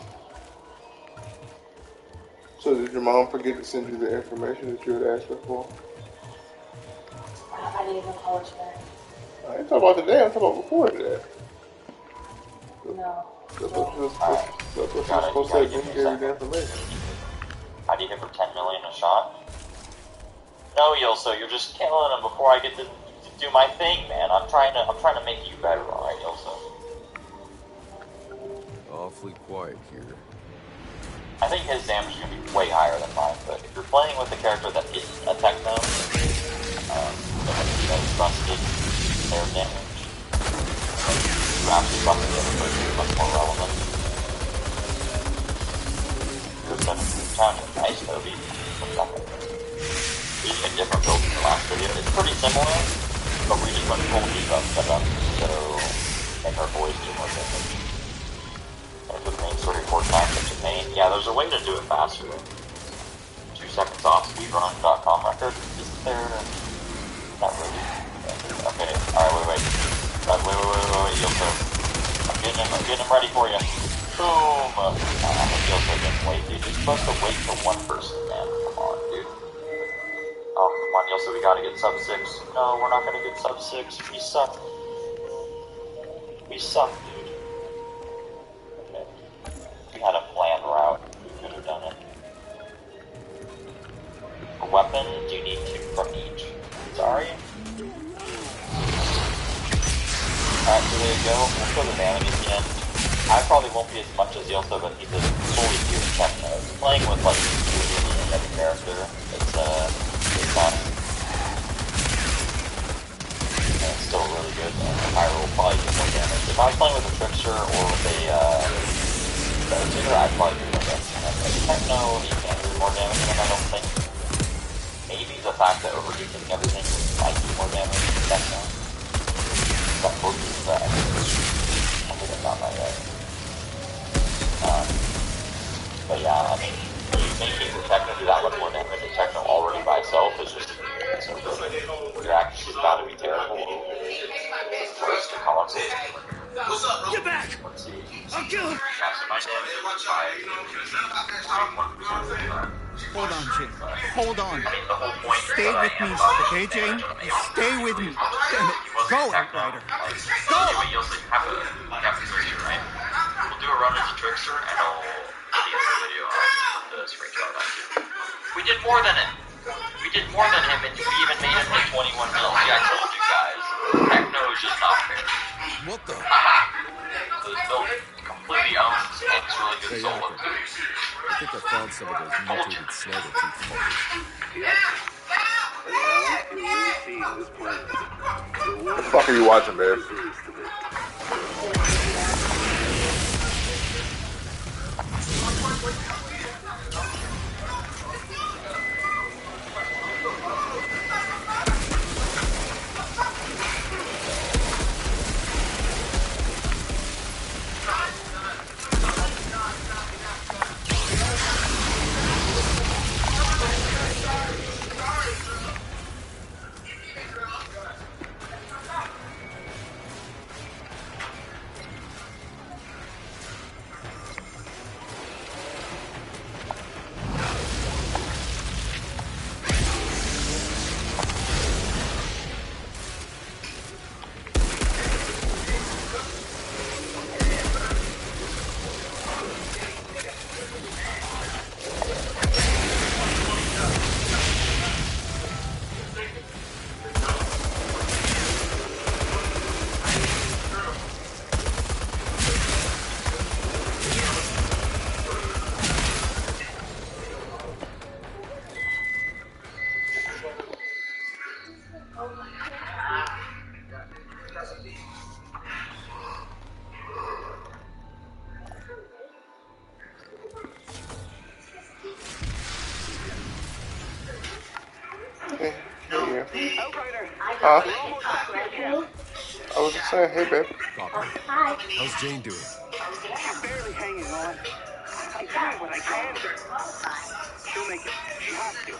So did your mom forget to send you the information that you had asked her for? I didn't even call it today. I ain't talking about today, I'm talking about before today. No. That's what you're supposed to say when you gave you the information. I need him for 10 million a shot. No, Yelso, you're just killing him before I get to do my thing, man. I'm trying to make you better, alright, Yelso? Awfully quiet here. I think his damage is going to be way higher than mine, but if you're playing with a character that isn't a techno, that's busted their damage, you actually buffing the other person is much more relevant. Because then it's kind of nice, Toby. Using a different build from the last video. It's pretty similar, but we just went full debuff setup, so make our boys do more damage. And with main story 4 times such a pain. Yeah, there's a way to do it faster. 2 seconds off speedrun.com record. Isn't there? Not really. Okay, alright, wait. Yelso. I'm getting him ready for you. Boom! Yelso didn't wait, dude. You're supposed to wait for one person, man. Come on, dude. Oh, come on, Yelso, we gotta get sub 6. No, we're not gonna get sub 6. We suck. We suck, dude. Okay. We had a planned route. We could have done it. A weapon, do you need 2 from each? Sorry? Alright, so there you go. We'll kill the damage at the end. I probably won't be as much as Yelso, but he's a fully geared techno. Playing with like every character, it's fun. still really good, and the Pyro will probably do more damage. If I was playing with a Trickster or with a Tutor, I'd probably do more damage. Techno, you can't do more damage than him, I don't think. Maybe the fact that overheating everything might do more damage than Techno. That would be that. I think I've got my but yeah, I mean, making the Techno do that much more damage than Techno already by itself is just so good. Your action is bound to be terrible. Where's the column? Get back! I'll kill him! Hold on, Jane. Hold on. Stay with me, okay, Jane? Stay with me. Damn it. Go, Outrider. Go! You also have a Trickster, right? We'll do a run as a Trickster, and I'll put the other video on the screenshot on you. We did more than him. We did more than him, and we even made him hit 21 mil. See, I told you guys. Techno is just not fair. What the? This build completely owns, and it's really good solo. I think I found some of those mutated snaggletooth fuckers. What the fuck are you watching, babe? I was just saying, hey, babe. Hi. How's Jane doing? She's barely hanging on. I'm doing what I can. She'll make it. She has to.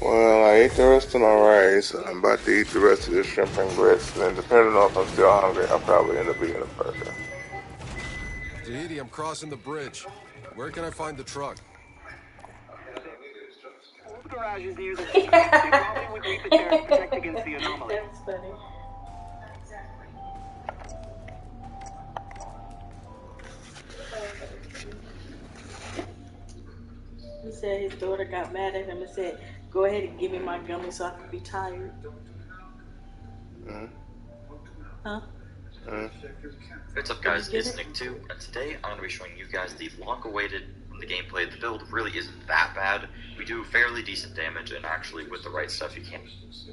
Well, I ate the rest of my rice. I'm about to eat the rest of the shrimp and grits. And then depending on if I'm still hungry, I'll probably end up eating a burger. Tahiti, I'm crossing the bridge. Where can I find the truck? The garage is near the sea. They probably would leave it there to protect against the anomaly. That's funny. He said his daughter got mad at him and said, "Go ahead and give me my gummy so I can be tired." Huh? What's up, guys? It's Nick 2, and today I'm going to be showing you guys the long-awaited the gameplay. The build really isn't that bad. We do fairly decent damage, and actually with the right stuff you can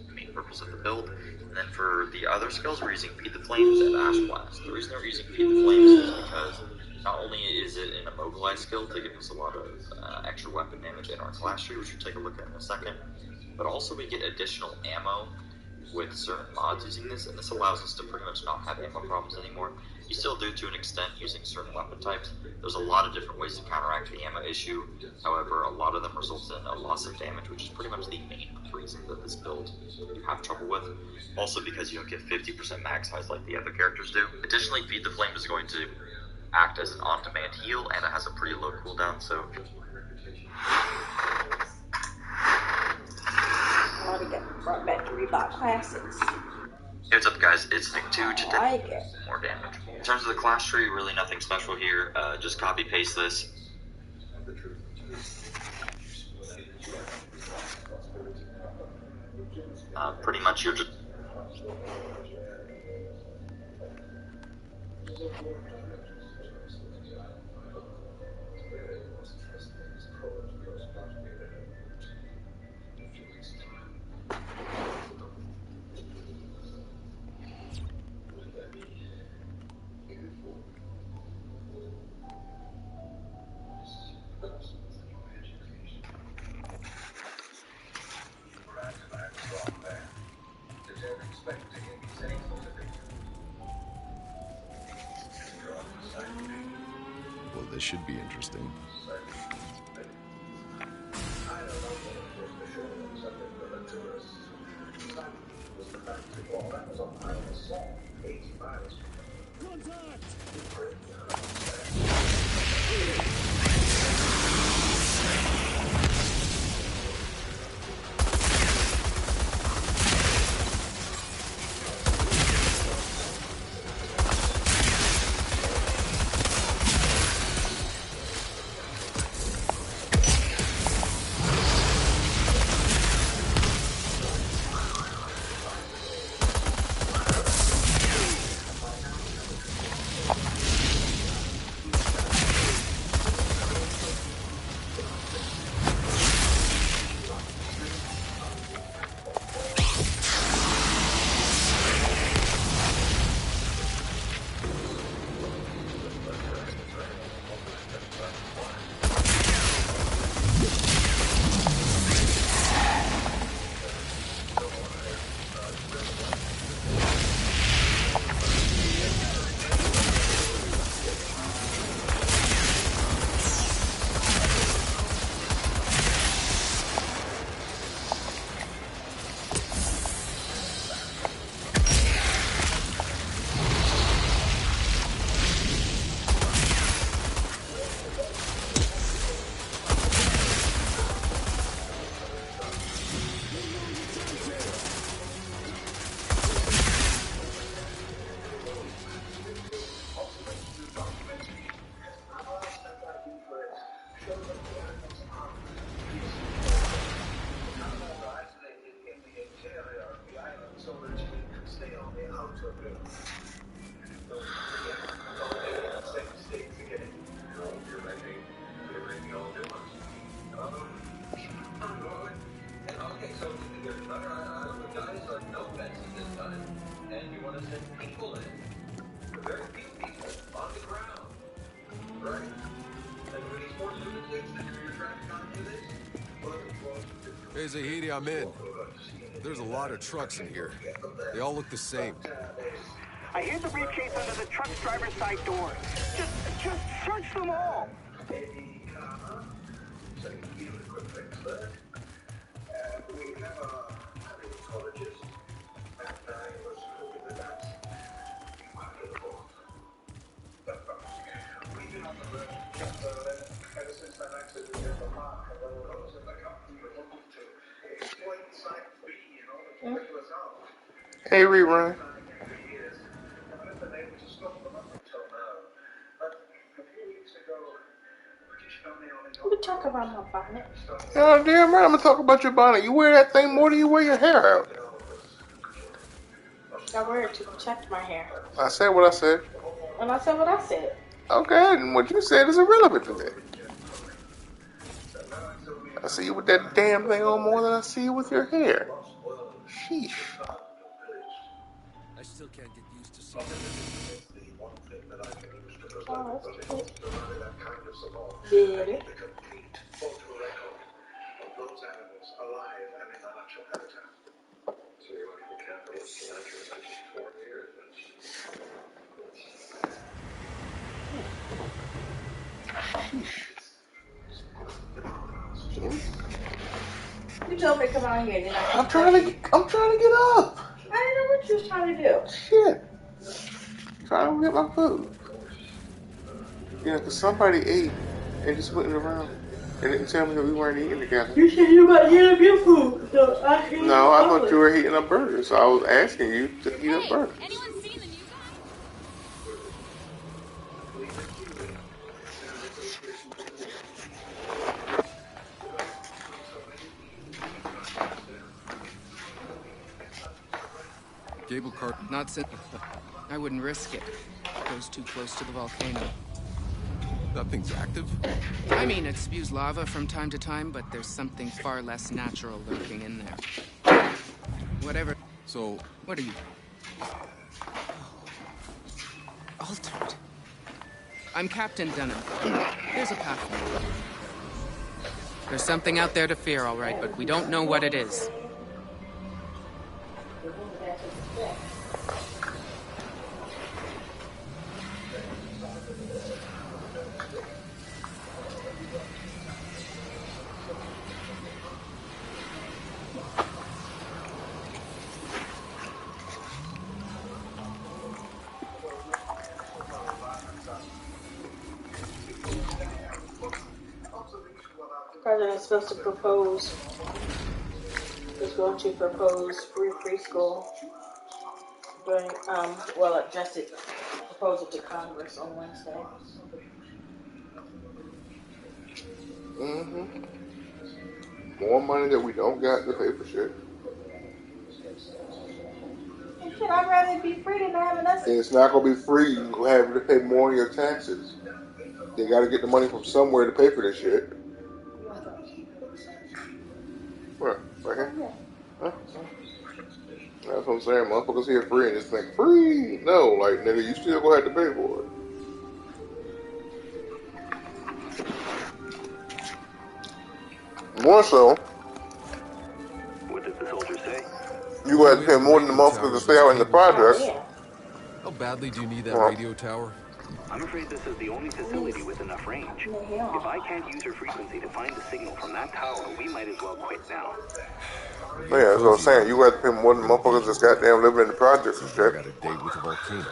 the main purpose of the build. And then for the other skills, we're using Feed the Flames and Ash Blast. The reason we're using Feed the Flames is because not only is it an immobilized skill to give us a lot of extra weapon damage in our class tree, which we'll take a look at in a second, but also we get additional ammo with certain mods using this, and this allows us to pretty much not have ammo problems anymore. You still do to an extent using certain weapon types. There's a lot of different ways to counteract the ammo issue. However, a lot of them result in a loss of damage, which is pretty much the main reason that this build you have trouble with. Also because you don't get 50% mag size like the other characters do. Additionally, Feed the Flame is going to act as an on-demand heal, and it has a pretty low cooldown, so... I want to get brought back to Reebok Classics. Hey, what's up, guys? It's Nick 2 to like it. More damage. In terms of the class tree, really nothing special here. Just copy-paste this. Pretty much you're just... Well, this should be interesting. Hey, Zahidi, I'm in. There's a lot of trucks in here. They all look the same. I hear the briefcase under the truck's driver's side door. Just search them all. Hey, Rerun. We talk about my bonnet. Oh, damn right, I'm gonna talk about your bonnet. You wear that thing more than you wear your hair out. I wear it to protect my hair. I said what I said. And I said what I said. Okay, and what you said is irrelevant to me. I see you with that damn thing on more than I see you with your hair. Sheesh. I still can't get used to seeing you. Oh, that's cute. Baby. You told me to come out here and then I'm trying to get up. I didn't know what you was trying to do. Shit. Trying to get my food. Yeah, because somebody ate and just went around and didn't tell me that we weren't eating together. You said you were about to heat up your food, so I heated No, I up thought mine. you were heating up burgers, so I was asking you to heat up burgers. Anyone seen the new guy? Cable car. Not since. I wouldn't risk it. It goes too close to the volcano. Nothing's active? I mean, it spews lava from time to time, but there's something far less natural lurking in there. Whatever. So, what are you? Altered. I'm Captain Dunham. There's a path. There's something out there to fear, all right, but we don't know what it is. President's supposed to propose. Is going to propose free preschool. During, address it, propose it to Congress on Wednesday. Mm-hmm. More money that we don't got to pay for shit. Shit, I'd rather be free than having us. And it's not going to be free. You're going to have to pay more in your taxes. They got to get the money from somewhere to pay for this shit. Where? Right here? Huh? That's what I'm saying. Motherfuckers here free and just think, free? No, like, nigga, you still going to have to pay for it. More so. What did the soldier say? You going to have to pay more than the motherfuckers to stay out in the projects. How badly do you need that radio tower? I'm afraid this is the only facility with enough range. If I can't use your frequency to find the signal from that tower, we might as well quit now. Yeah, that's what I'm saying. You have to pay more than motherfuckers that's goddamn living in the projects and shit. Got a date with the volcano.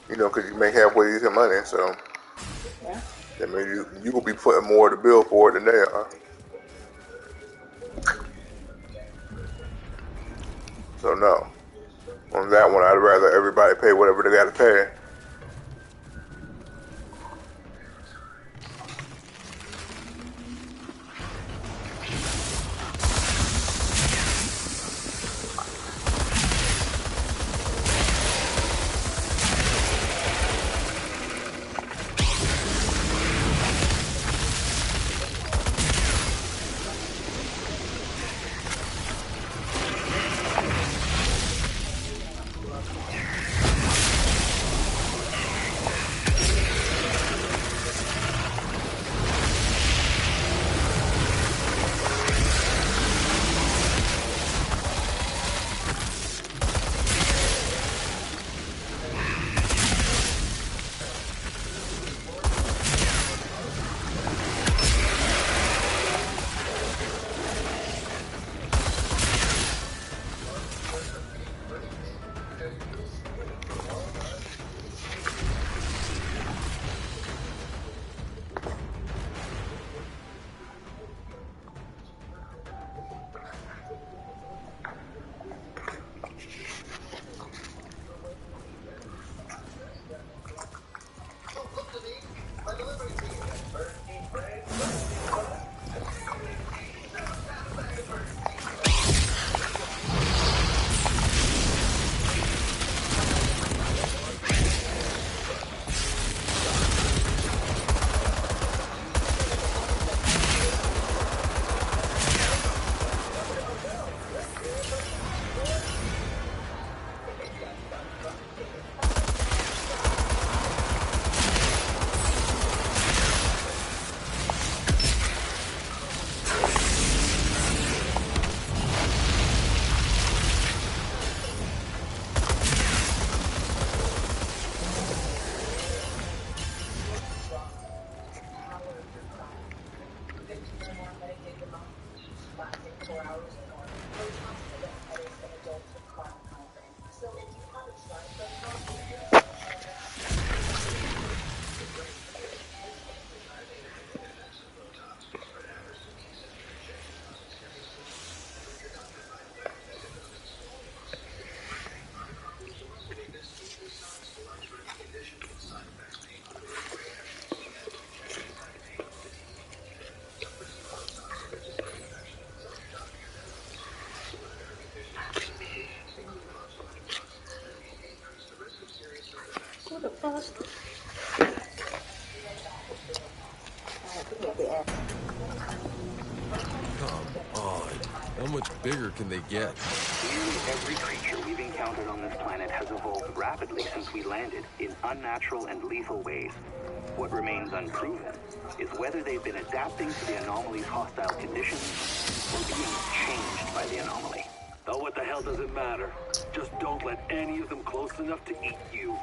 You know, because you make halfway use your money, so yeah. That means you will be putting more of the bill for it than they are. So no, on that one, I'd rather everybody pay whatever they got to pay. much bigger can they get? Nearly every creature we've encountered on this planet has evolved rapidly since we landed in unnatural and lethal ways. What remains unproven is whether they've been adapting to the anomaly's hostile conditions or being changed by the anomaly. Oh, what the hell does it matter? Just don't let any of them close enough to eat you.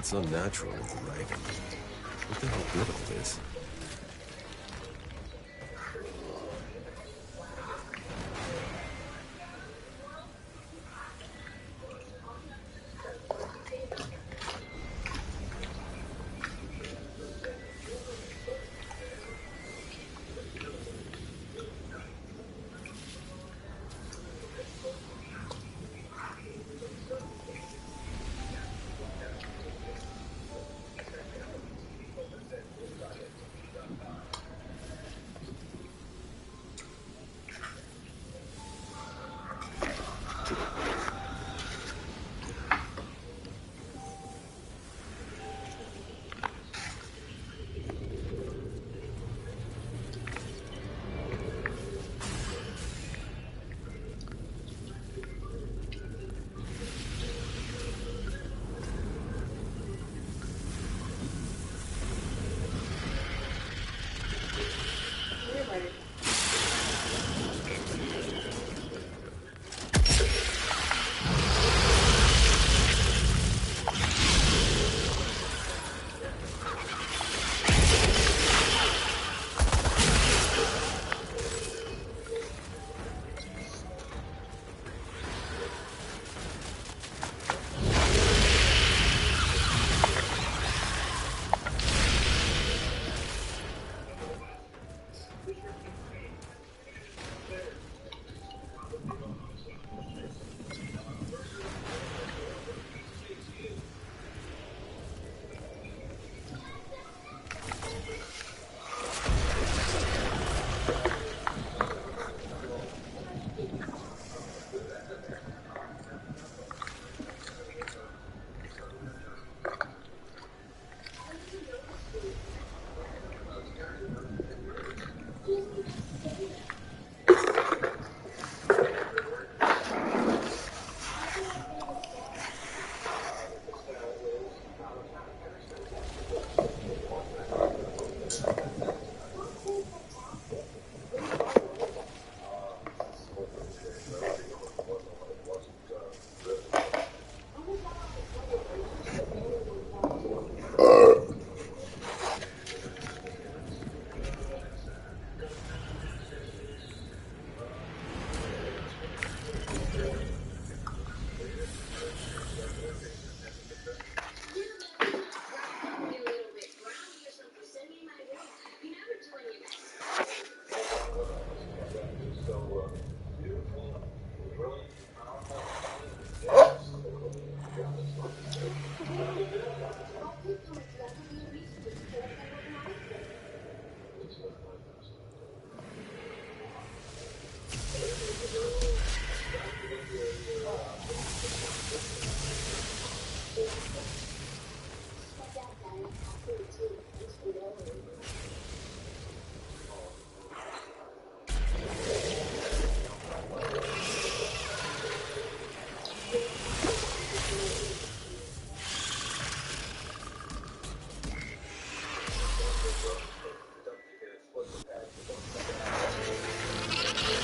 It's unnatural, right? What the hell did all this?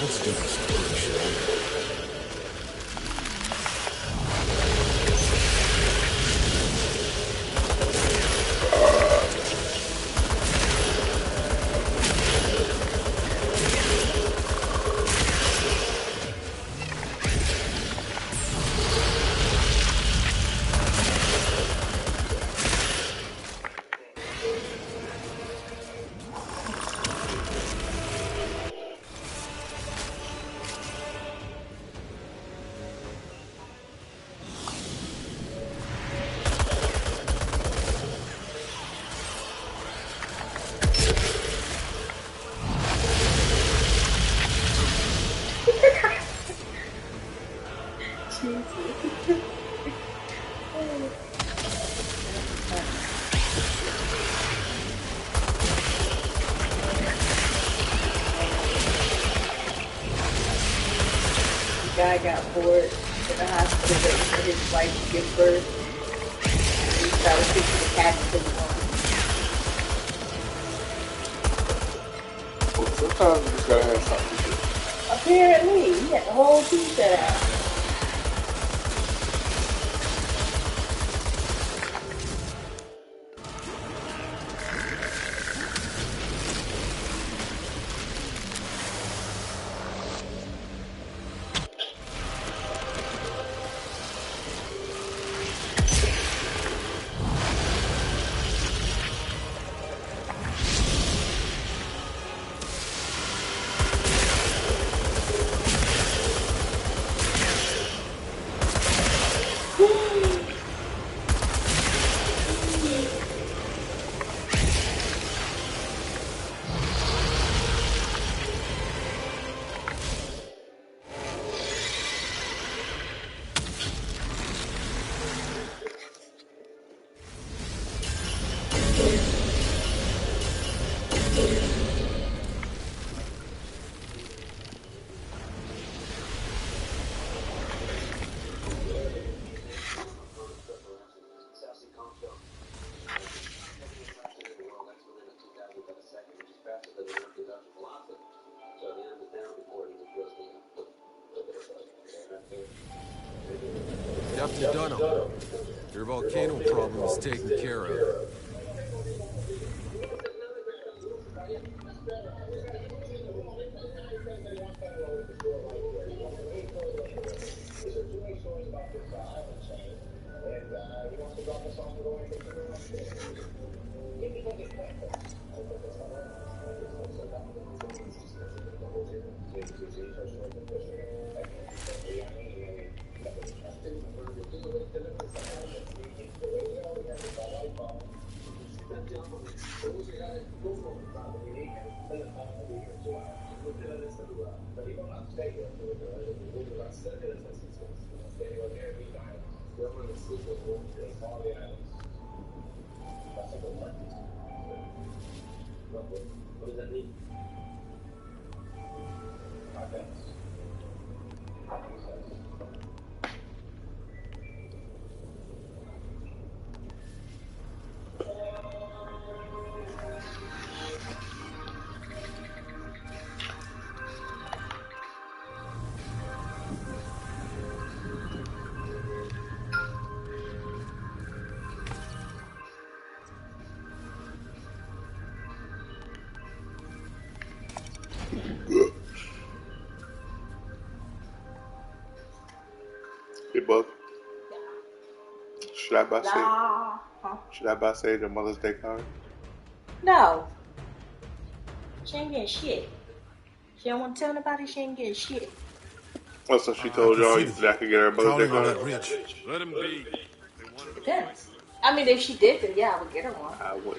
Let's do this quick, shall we? Guy got bored in the hospital waiting for his wife to give birth. And he started fixing the cat to the woman. Well, sometimes you just gotta have something to do. Apparently, he had the whole team set out. Captain Dunham, your volcano problem is taken care of. What does that mean? Hey, Bub. Should I buy say the Mother's Day card? No. She ain't getting shit. She don't want to tell nobody she ain't getting shit. Oh, so she told y'all that I could get her Mother's Day card? Let him be. Depends. I mean, if she did, then yeah, I would get her one. I would.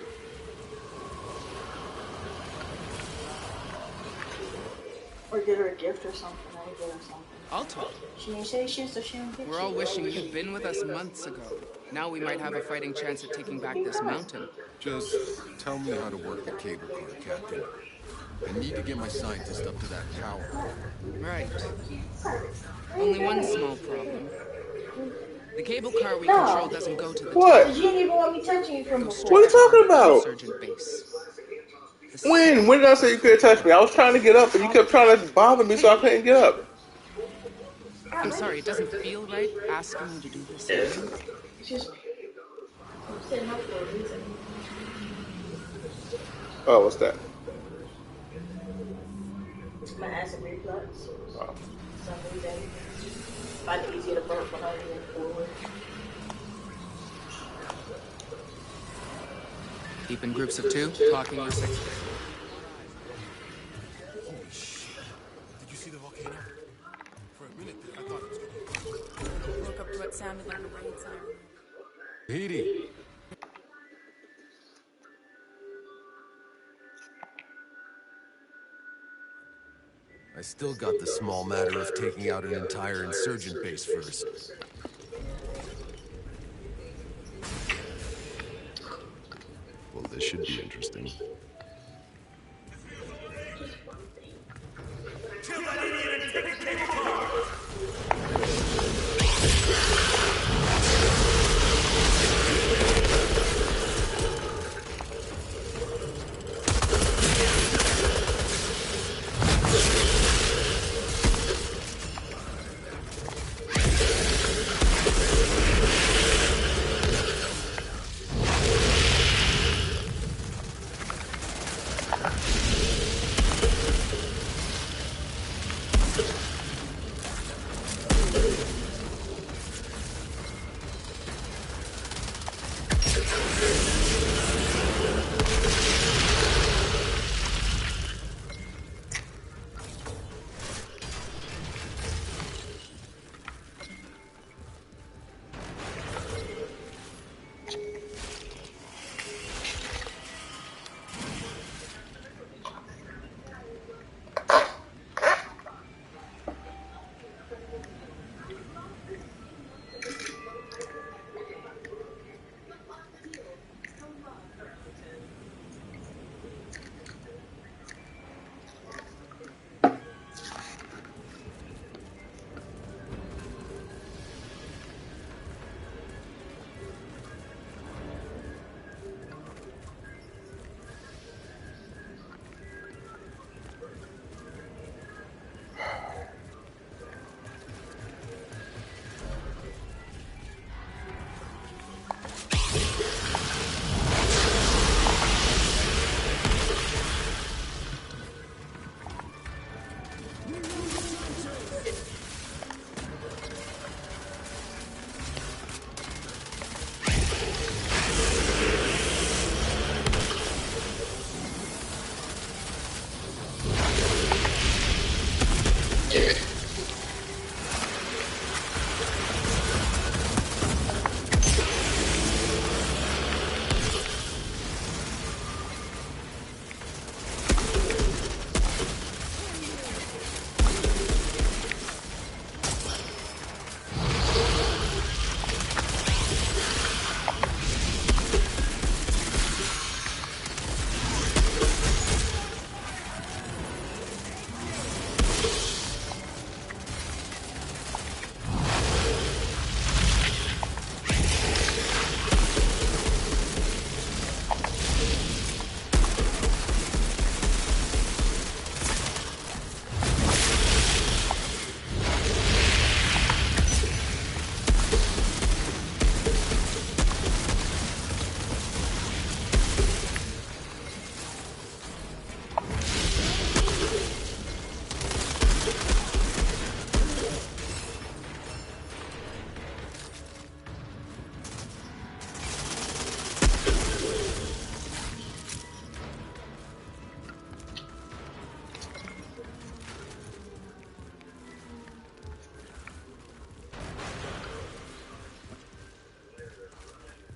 Or get her a gift or something. I would get her something. I'll talk. She ain't say shit, so she don't get We're shit. all wishing you'd been with us months ago. Now we might have a fighting chance at taking back this mountain. Just tell me how to work the cable car, Captain. I need to get my scientist up to that tower. Right. Only one small problem. The cable car we control doesn't go to the What? tower. You didn't even want me touching you from before. What are you talking about? Surgeon base. The When? When did I say you couldn't touch me? I was trying to get up, and you kept trying to bother me, so I couldn't get up. I'm sorry, it doesn't feel right asking you to do this again. Excuse me. I'm sitting up for a reason. Oh, what's that? My acid reflux. Oh. For some reason, I find it easier to burp when I lean forward. Keep in groups of 2, talking or 6. Holy shit. Did you see the volcano? For a minute there, I thought it was gonna... Woke up to what sounded like a raid siren. Edie. I still got the small matter of taking out an entire insurgent base first. Well, this should be interesting. Kill that idiot and take the cable car!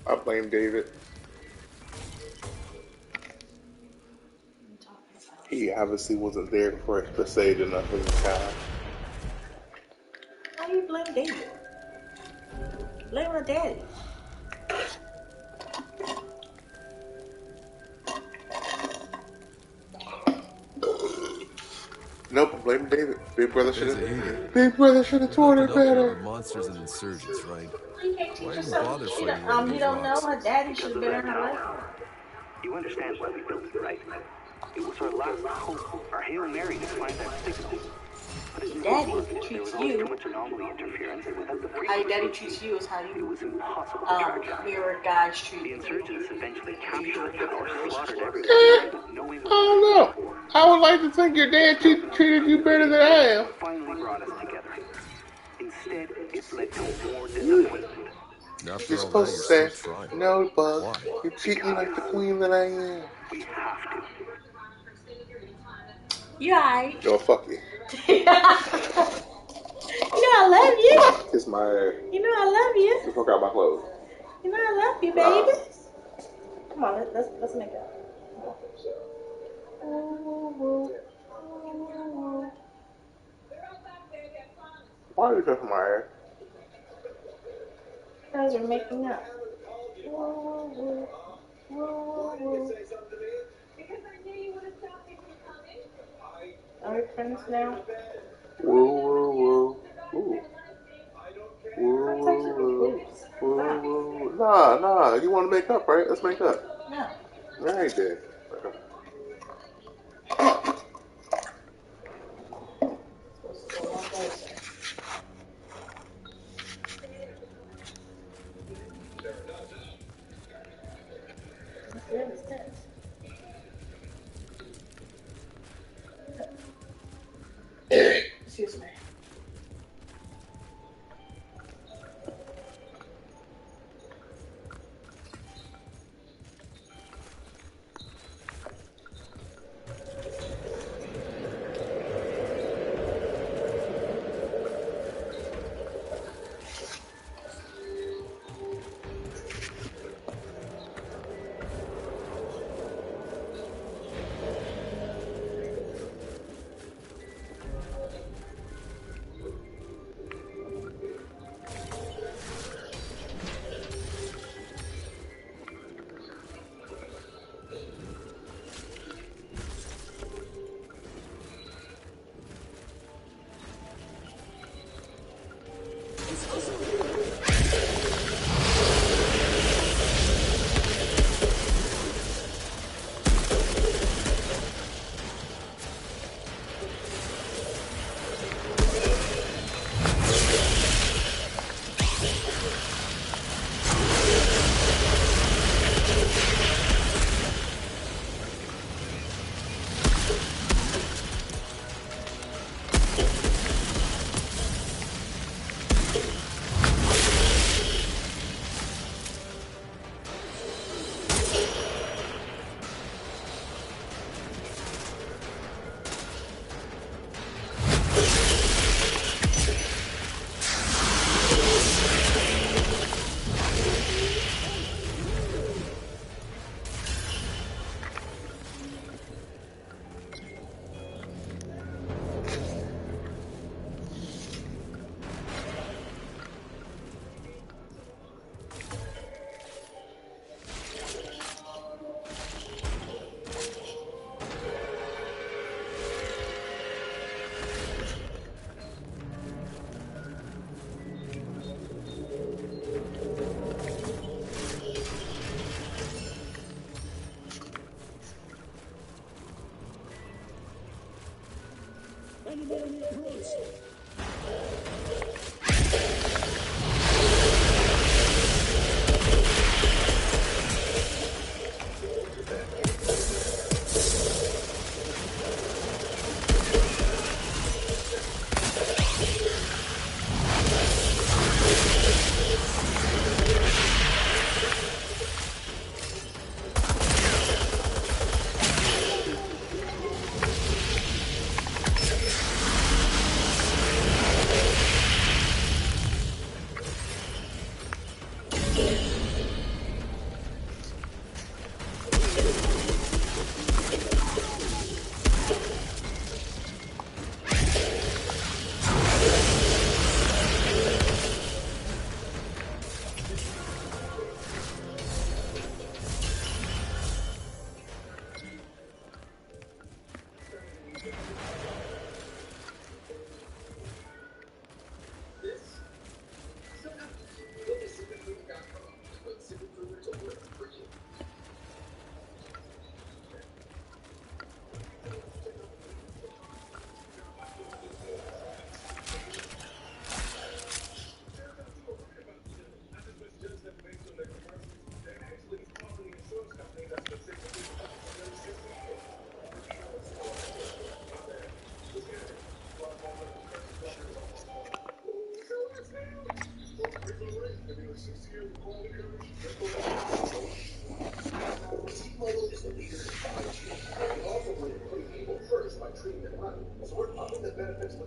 I blame David. He obviously wasn't there for us to save enough of his time. Why you blame David? Blame her daddy. Nope, blame David. Big brother should have torn her better. Monsters and insurgents, right? You can't teach Why even yourself. bother He fighting don't know. rocks? Her daddy should have been in her life. You understand why we built it, right? It was our last hope, our Hail Mary to find that signal. But it Daddy there treats was always you. Too much anomaly interference, and without the How your frequency, daddy treats you is how you it was impossible to track down. mirror guys treat The you. insurgents eventually captured us or slaughtered Eh, everyone. I don't know. I would like to think your dad treated you better than I am. Finally brought us together. Instead, it's led to more disappointment. You're supposed to say, no, Bug, you treat me like the queen that I am. We have to. You alright? No, fuck you. You know I love you. Kiss my ass. You know I love you. The fuck out my clothes. You know I love you, baby. Come on, let's make up. Why are you touching my ass? Because we're making up. Are we friends now? Woo, woo, woo. Ooh. Woo, woo, woo. Woo, woo. Nah. You want to make up, right? Let's make up. No. Alright, then. Excuse me.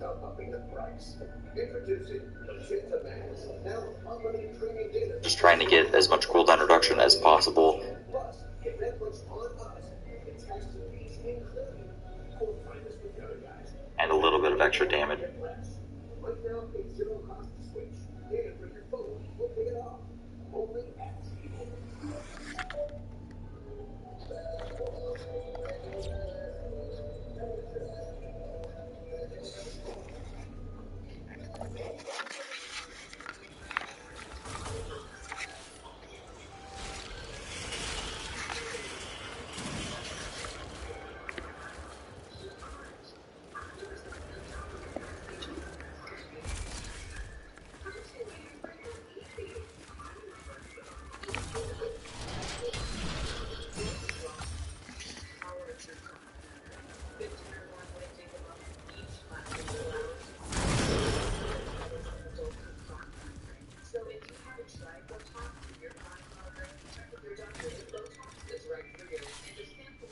without upping the price. Introducing Magenta Max. Now unlimited premium data. Just trying to get as much cooldown reduction as possible. Plus, get Netflix on us. It text to speech included. Go find us with the other guys. And a little bit of extra damage. Right now, pay zero cost to switch. And for your phone, we'll pay it off. Only at T-Mobile. So if you haven't tried Botox, you're fine, Margaret. Check with your doctor if Botox is right for you. And just sample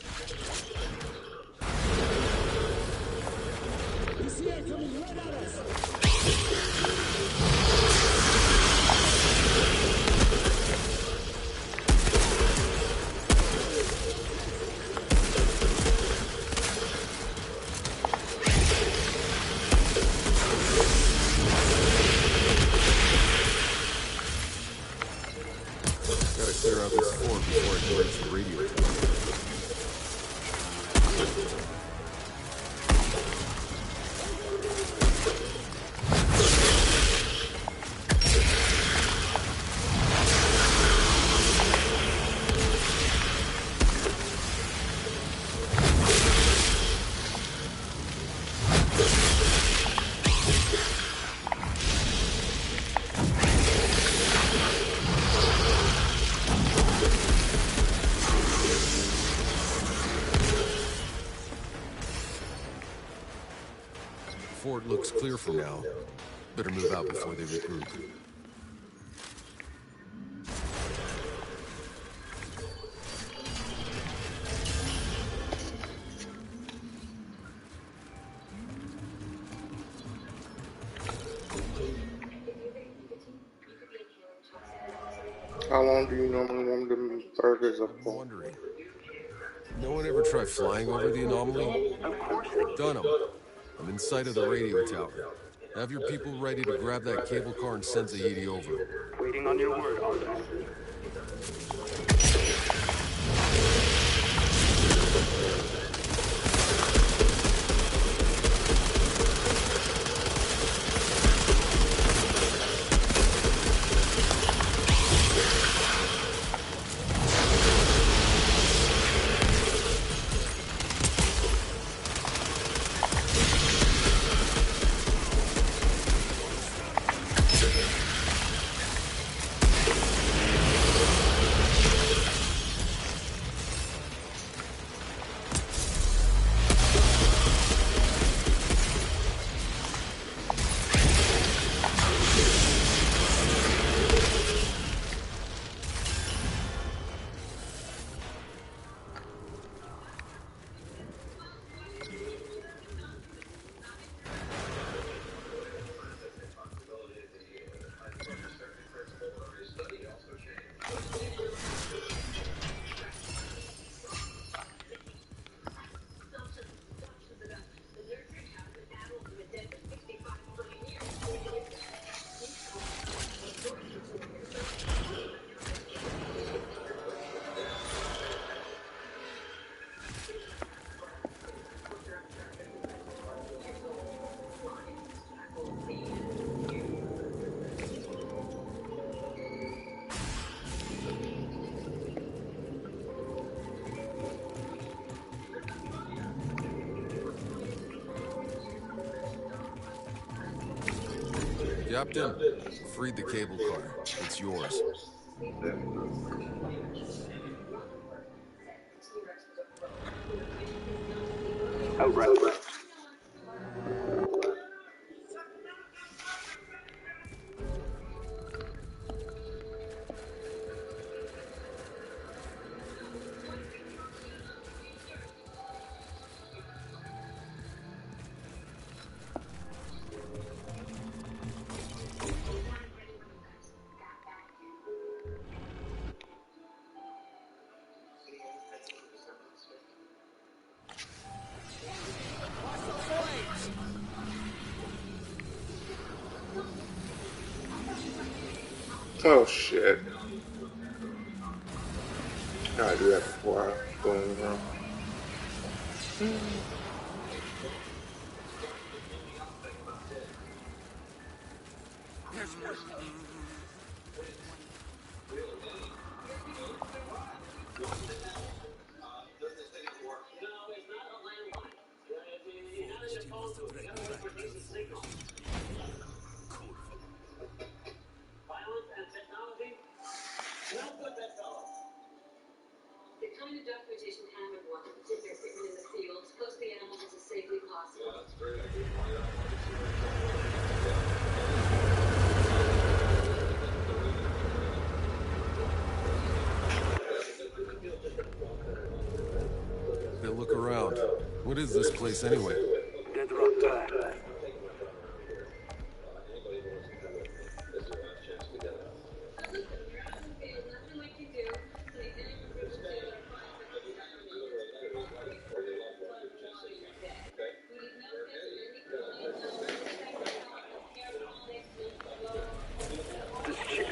You see it coming right at us! Gotta clear out this fort before I can reach the radio tower. Fort looks clear for now. Better move out before they regroup. How long do you normally warm them burgers up for? Wondering. No one ever tried flying over the anomaly? Dunham, I'm in sight of the radio tower. Have your people ready to grab that cable car and send Zahedi over. Waiting on your word, Arthur. Captain, freed the cable car. It's yours. Outriders. Oh shit. Gotta do that before I go in the room. The kind of documentation Hammond wanted to keep their equipment in the field, close to the animals as safely possible. Yeah, that's a great idea. Hey, look around. What is this place anyway? Dead rock pad. This chick,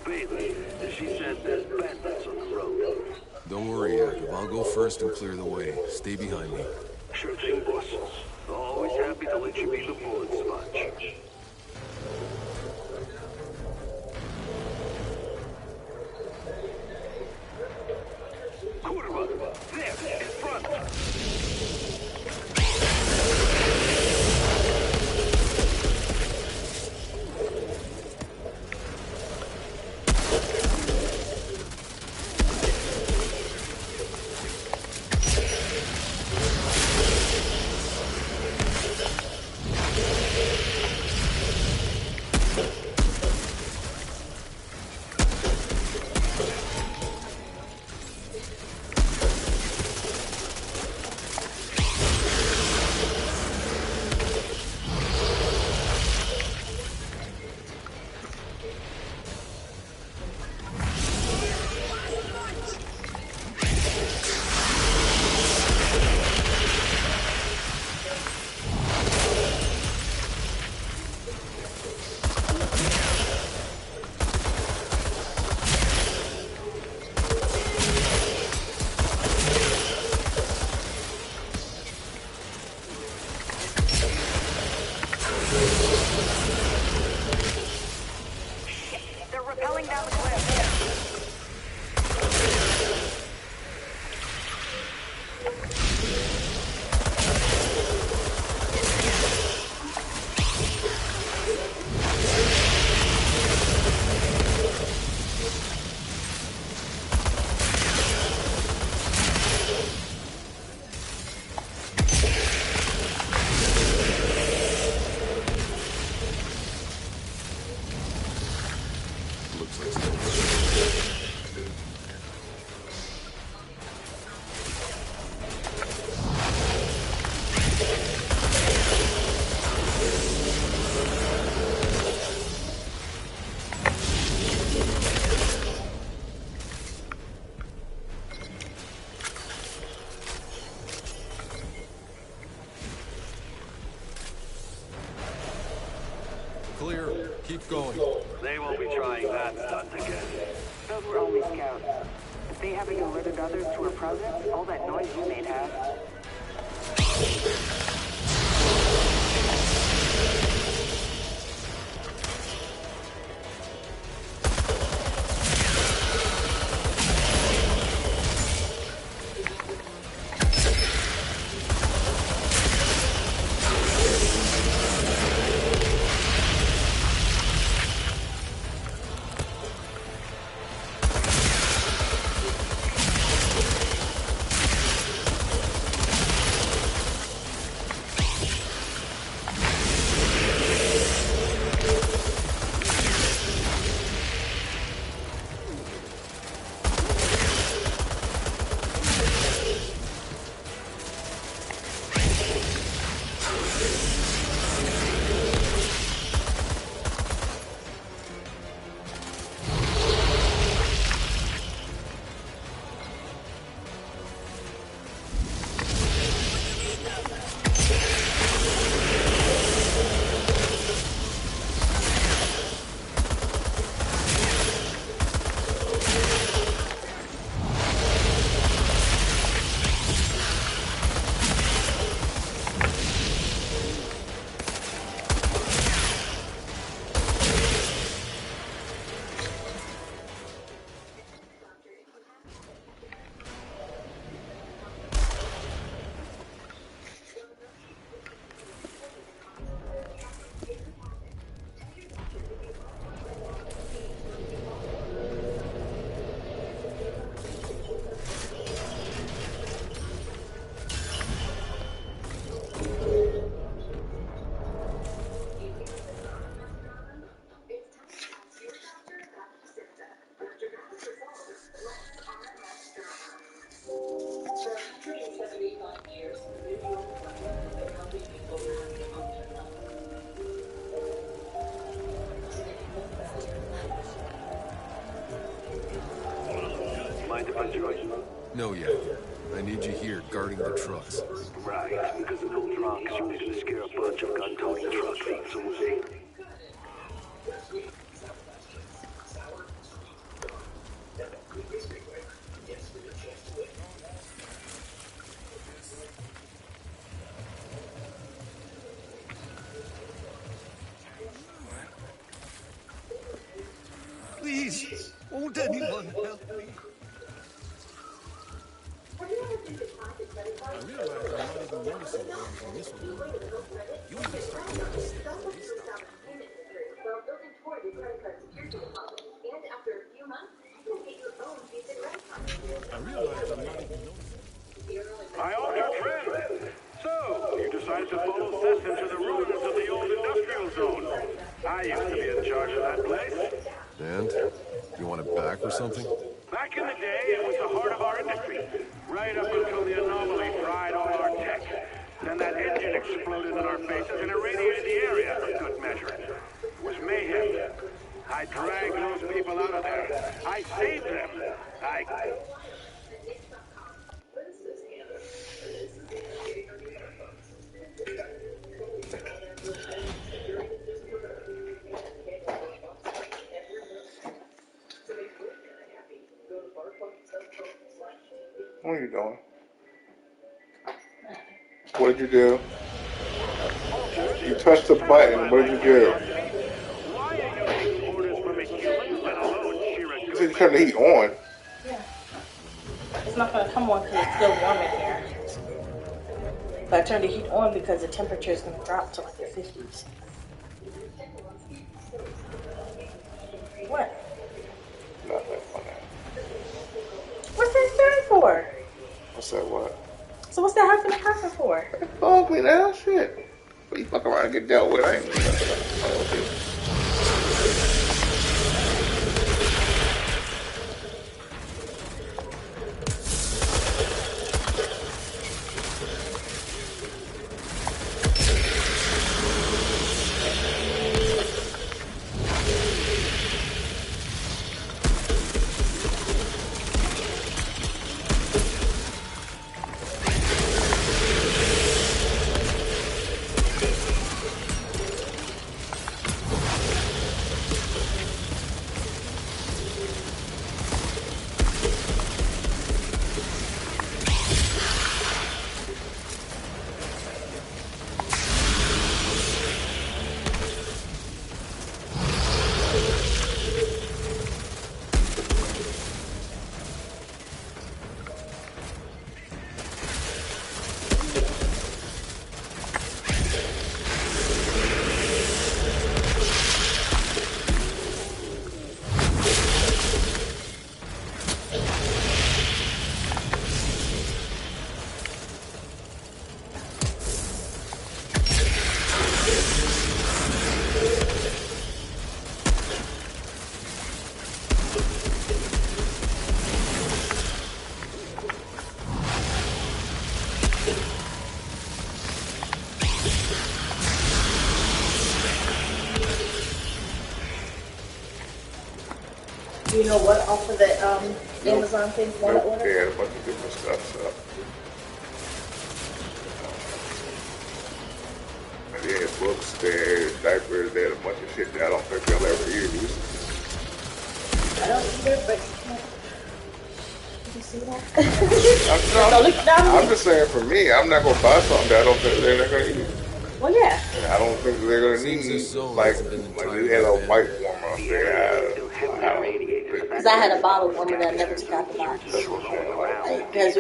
Bailey, she said there's bandits on the road. Don't worry, Yakov. I'll go first and clear the way. Stay behind me. Sure thing, boss. Always happy to let you be the bullet sponge. Kurva! There, in front! Clear. Keep going. They won't be trying that stunt again. Those were only scouts. If they haven't alerted others to our presence, all that noise you made have. No, yeah. I need you here guarding the trucks. Right, because of those rocks, you needed to scare a bunch of gun-toting truck thieves away. Please, won't anyone help me? I realize I'm not even noticing things in this room. You even start to notice things in this stuff. I realize I'm not even noticing. My altered friend! So, you decided to follow Seth into the ruins of the old industrial zone. I used to be in charge of that place. And? You want it back or something? Back in the day, it was the heart of our industry. Right up until the anomaly fried all our tech. Then that engine exploded in our faces and irradiated the area for good measure. It was mayhem. I dragged those people out of there. I saved them. What are you doing? What did you do? You touched the button. What did you do? You said you turned the heat on. Yeah. It's not going to come on because it's still warm in here. But I turned the heat on because the temperature is going to drop to like the 50s. What? Nothing on that. What's that stand for? What's that what? So what's that huffing and puffing for? Fuck me now, shit. But you fuck around and get dealt with. I ain't gonna do that. Do you know what off of the Amazon thing you want to order? Yeah, a bunch of different stuff. So. They had books, they had diapers, they had a bunch of shit that I don't think they'll ever use. I don't either, but did you see that? I'm just saying for me, I'm not going to buy something that I don't think they're not going to use. Well, yeah. I don't think they're going to need like they had a white warmer up there. Because I had a bottle warmer that I never took out the box. Because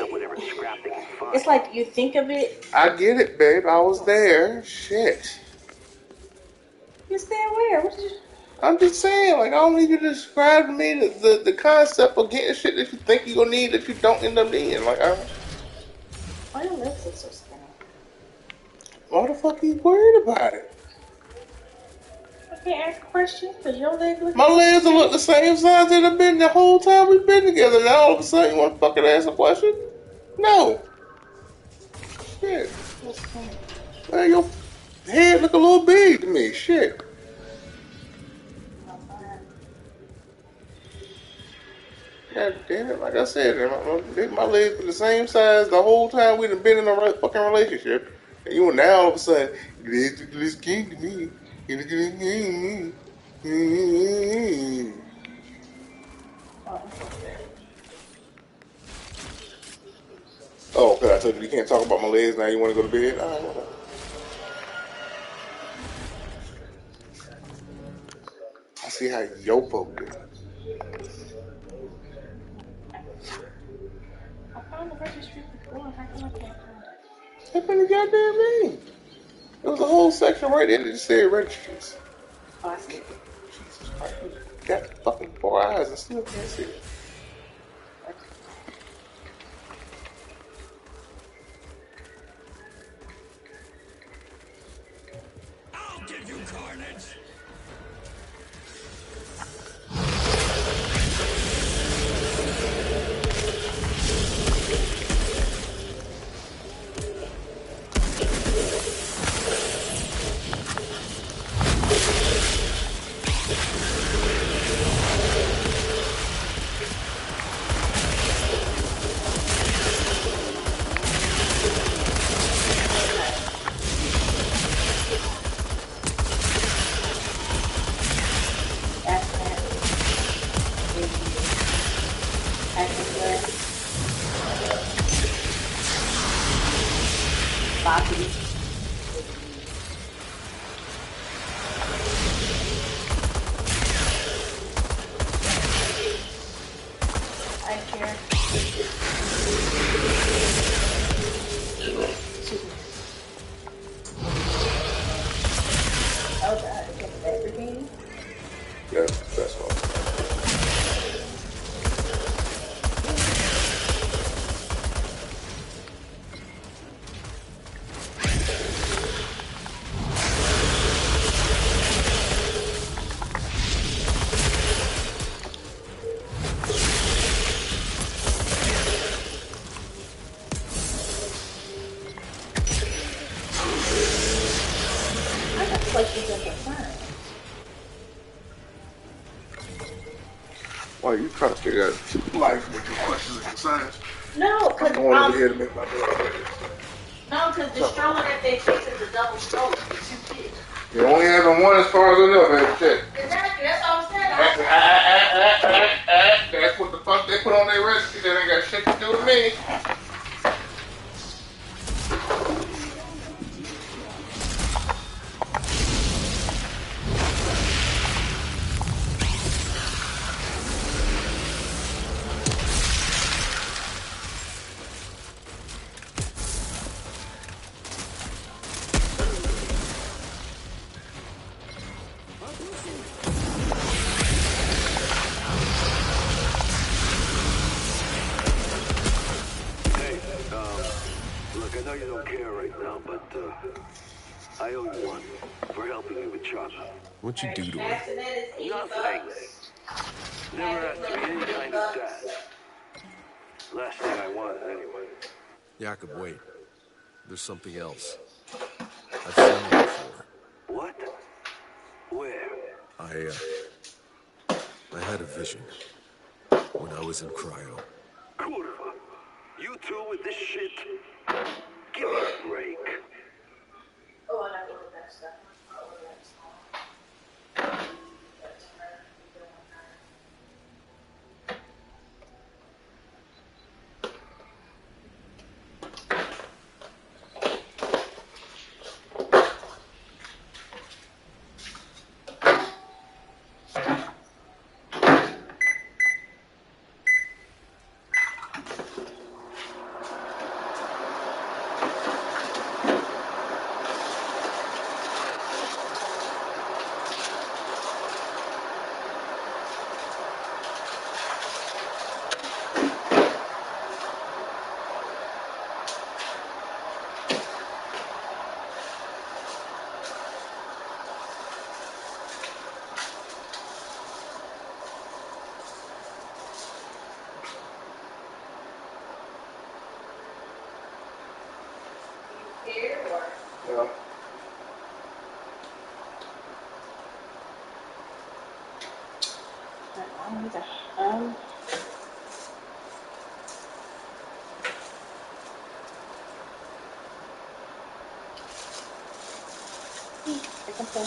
it's like you think of it. I get it, babe. I was there. Shit. You stand where? What did you... I'm just saying, like, I don't need you to describe to me the concept of getting shit that you think you're going to need that you don't end up needing. Like, why your legs look so skinny? Why the fuck are you worried about it? I can't ask a question because your legs look... My legs will look the same size that they've been the whole time we've been together. Now all of a sudden you want to fucking ask a question? No. Shit. Man, your head look a little big to me. Shit. God damn it, like I said, my legs been the same size the whole time we done been in a fucking relationship. And you now all of a sudden, this king to me. Oh, because I told you can't talk about my legs now, you want to go to bed? All right, whatever. I see how your folk do. I found the registry before. How come I can't find it? That's been the goddamn name. There was a whole section right there that just said registries. Oh, I see it. Jesus Christ, you got fucking 4 eyes and still can't see it. I'll give you carnage. That's all. Why are you trying to figure out life with your questions and concerns? No, because I'm going over here to make my door. No, because the stroller that they fix is a double stroller for 2 kids. You only having one as far as I know, baby. Shit. Exactly, that's all I'm saying. That's what the fuck they put on their registry. That ain't got shit to do with me. Look, I know you don't care right now, but I owe you one for helping me with Chopper. What'd you do to her? Nothing. Never asked to be any kind of dad. Last thing I wanted, anyway. Jacob, wait. There's something else. I've seen it before. What? Where? I had a vision when I was in cryo. Kurva. You two with this shit? Give me a break. Oh, I never did that stuff. Yeah. I can play.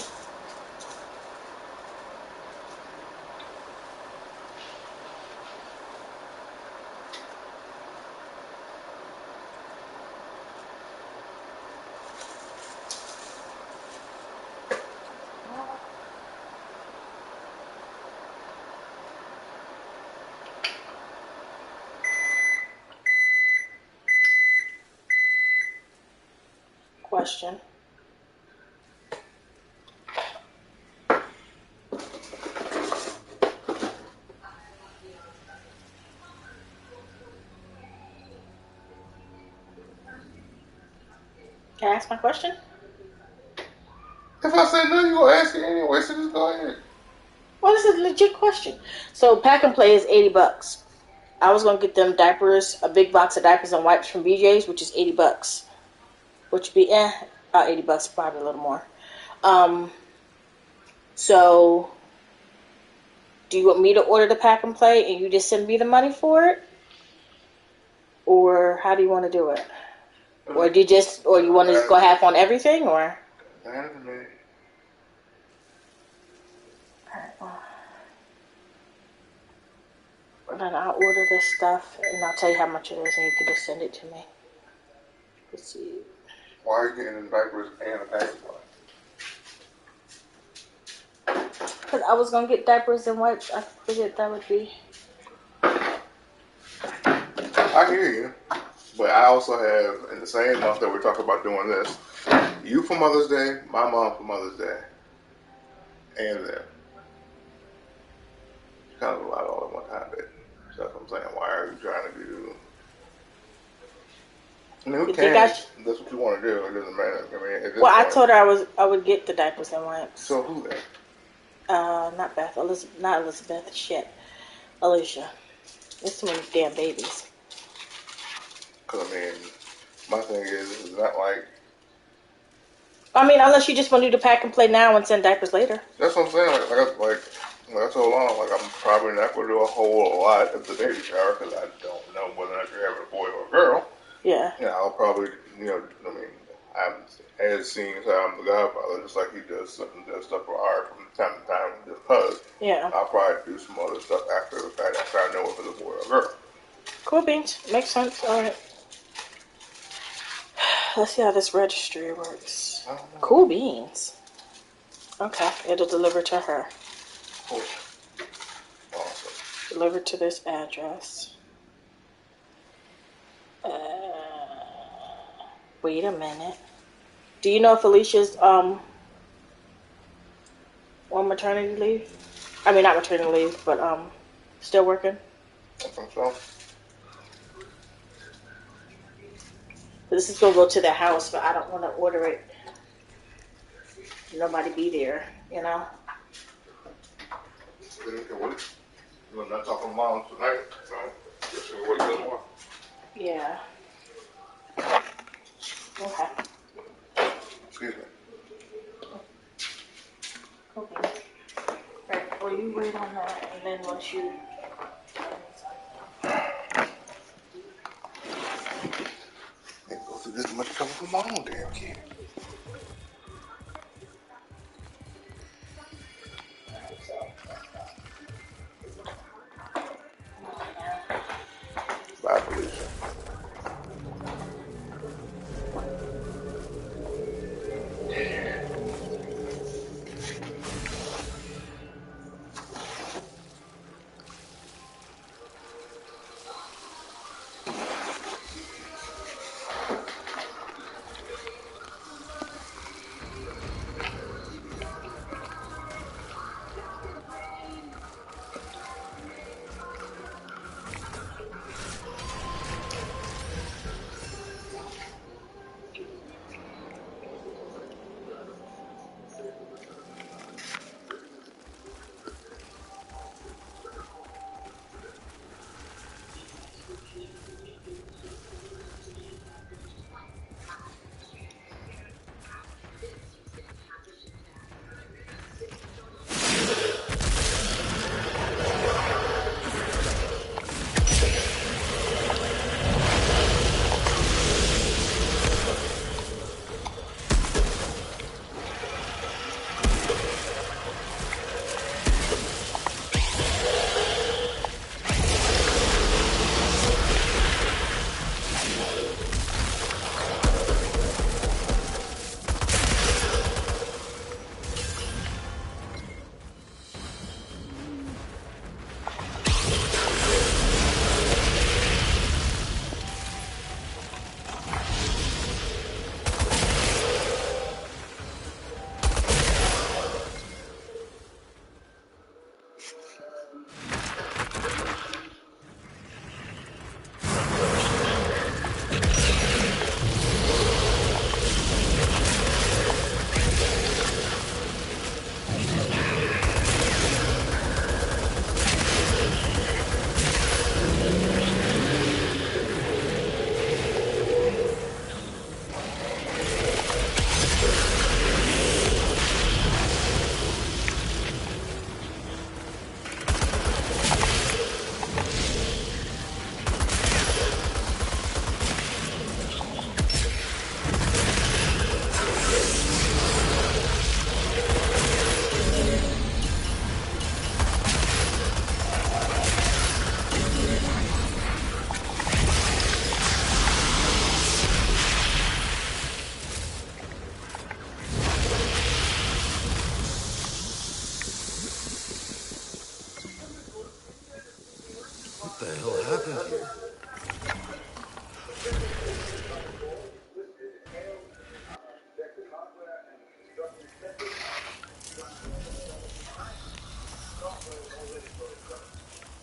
Question. Can I ask my question? If I say no, you gonna ask it anyway, so just go ahead. Well, this is a legit question. So pack and play is $80. I was gonna get them diapers, a big box of diapers and wipes from BJ's, which is $80, which would be about $80, probably a little more. So do you want me to order the pack and play and you just send me the money for it, or how do you want to do it? Or do you just, or you want to just go half on everything, or? Then I'll order this stuff and I'll tell you how much it is, and you can just send it to me. Let's see. Why are you getting the diapers and a pack of Because I was gonna get diapers and wipes. I figured that would be. I hear you, but I also have, in the same month that we're talking about doing this, you for Mother's Day, my mom for Mother's Day, and them. Kind of a lot all at one time, baby. So that's what I'm saying. Why are you trying to do? I mean, who cares? That's what you want to do. It doesn't matter. I mean, well, I told her I would get the diapers and wipes. So who then? Not Beth. Not Elizabeth. Shit. Alicia. There's too many damn babies. Because, I mean, my thing is it's not like... I mean, unless you just want to do the pack and play now and send diapers later. That's what I'm saying. Like I told Long, I'm probably not going to do a whole lot of the baby shower because I don't know whether or not you're having a boy or a girl. Yeah. Yeah, I'll probably, I'm as seeing as I'm the godfather, just like he does stuff for art from time to time just because. Yeah. I'll probably do some other stuff after the fact, after I know if it's a boy or a girl. Cool beans. Makes sense. All right. Let's see how this registry works. Cool beans. Okay. It'll deliver to her. Cool. Awesome. Deliver to this address. Wait a minute. Do you know if Alicia's on maternity leave? I mean, not maternity leave, but still working? I think so. This is gonna go to the house, but I don't want to order it. Nobody be there, you know. We're not talking Mom tonight, so just wait a little more. Yeah. Okay. Excuse me. Okay. Right. Well, you wait on that, and then once you. Can't go through this much trouble for my own damn kid. Bye, Felicia. What the hell happened here?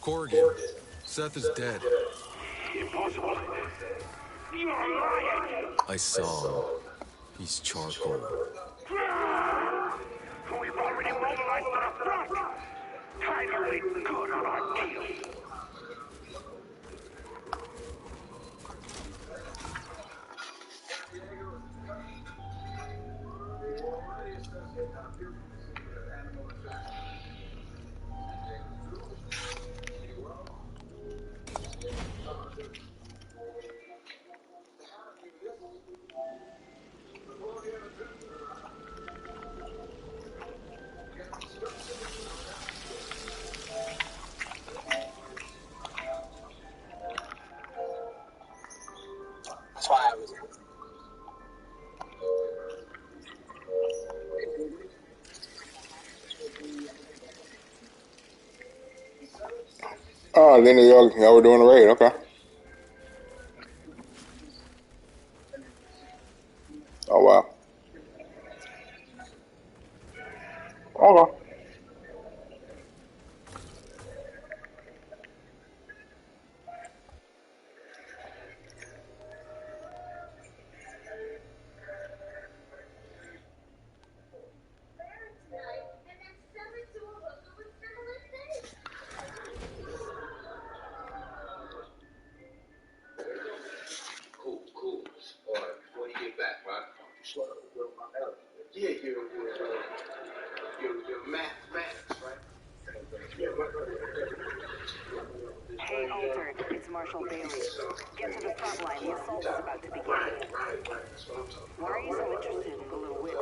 Corrigan, Seth is dead. Impossible. You're lying. I saw him. He's charcoal. We've already mobilized to the front. Time to make good on our deal. That's why I was. Oh, then y'all were doing a raid. Okay. Oh wow. Okay. Cool. All right, before you get back, right? Yeah, your mathematics, right? Hey, Altered, it's Marshal Bailey. Get to the front line. The assault is about to begin. Right. That's what I'm talking about. Why are you so interested in the little witch?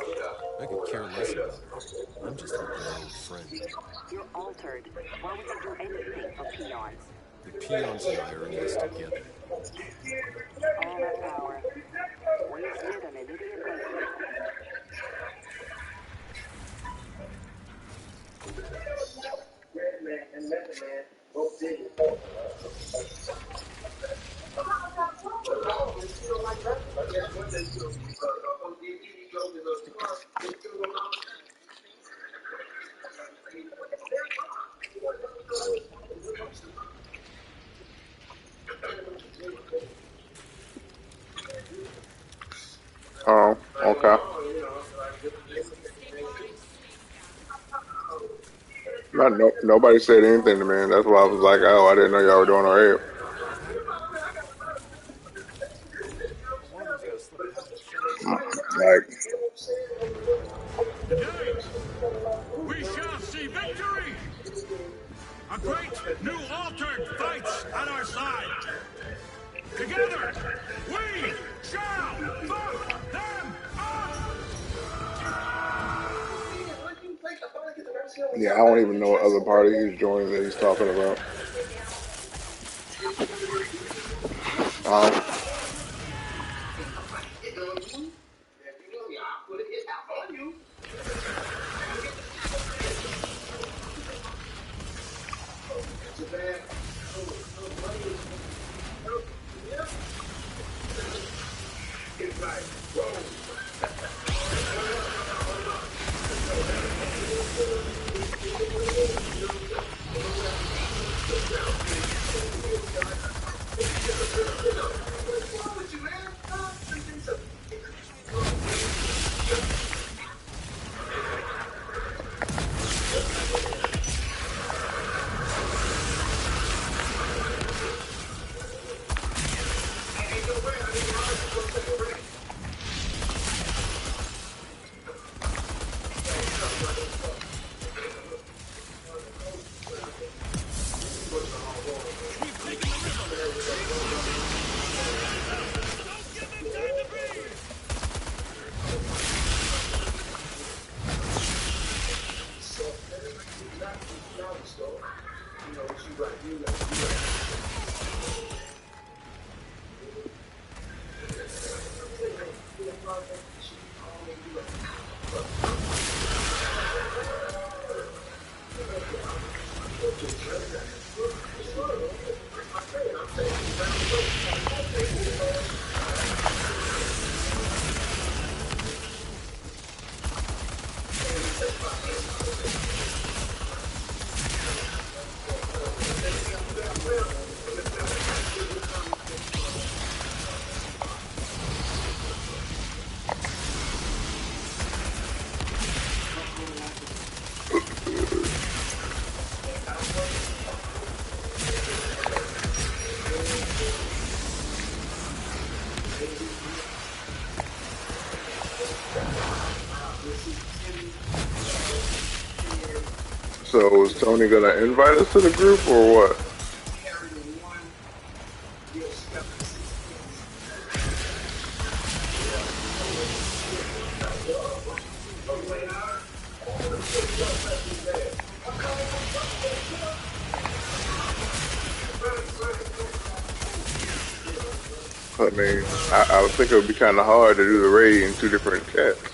I could care less about her. I'm just her blind friend. You're Altered. Why would you do anything for peons? The peons and I are in this together. All that power. Wasted on an idiot like you. Redman and Method Man both did it. Oh, okay. Nobody said anything to me, and that's why I was like, oh, I didn't know y'all were doing a raid. One of them's got to slip past the sentry. Like, Tonight, we shall see victory! A great new Altered fights at our side! Together, we shall fuck them up! yeah, I don't even know what other party he's joining that he's talking about. So is Tony gonna invite us to the group or what? I mean, I would think it would be kind of hard to do the raid in two different chats.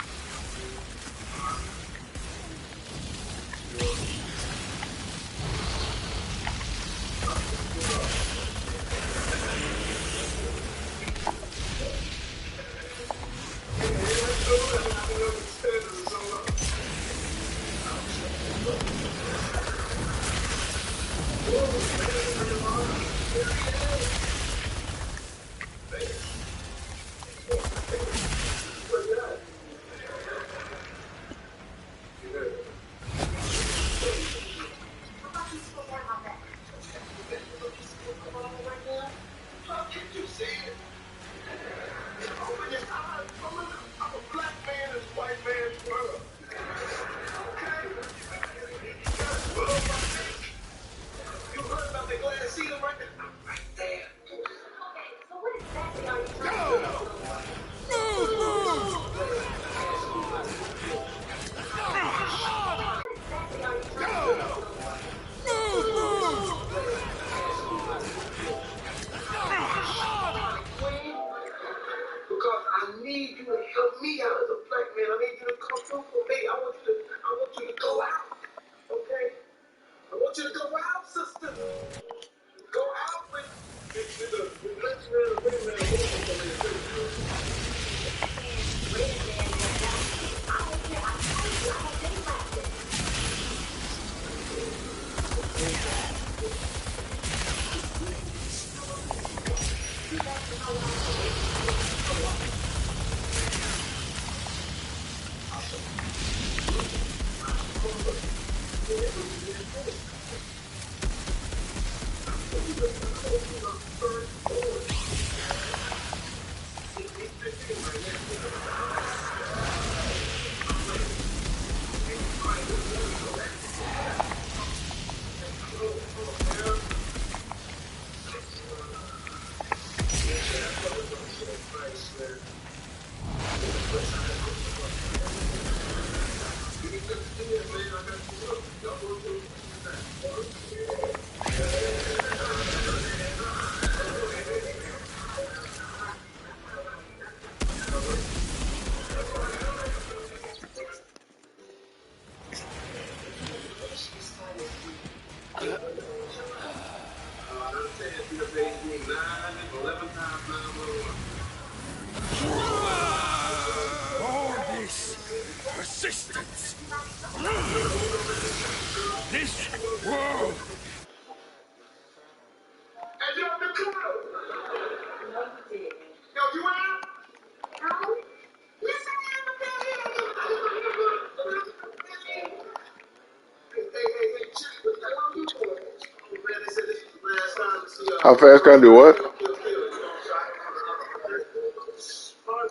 How fast can I do what?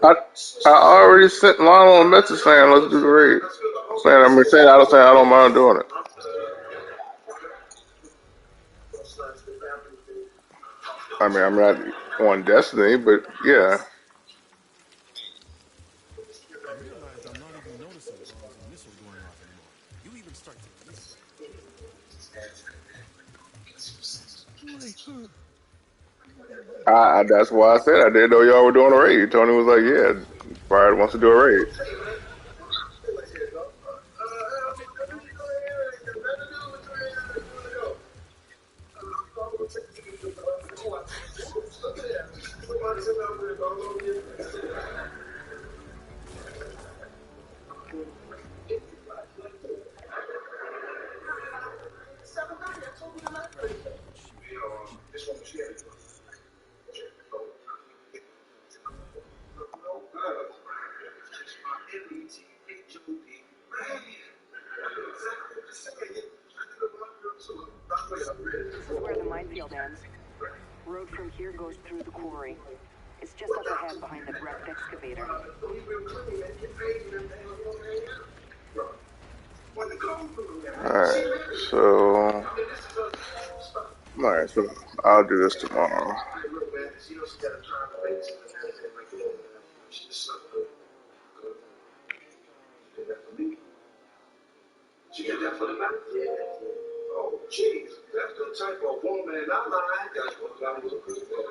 I already sent Lionel a message saying let's do the raid. Saying I don't mind doing it. I mean, I'm not on Destiny, but yeah. I realized I'm not even noticing bombs and missiles going off anymore. You even start to listen. That's why I said I didn't know y'all were doing a raid. Tony was like, yeah, Fire wants to do a raid. This is where the minefield ends. Road from here goes through the quarry. It's just up ahead behind the wrecked excavator. Alright, so I'll do this tomorrow. She get that for the back? Yeah. Oh, jeez. That's the type of woman I like. That's what I was looking for.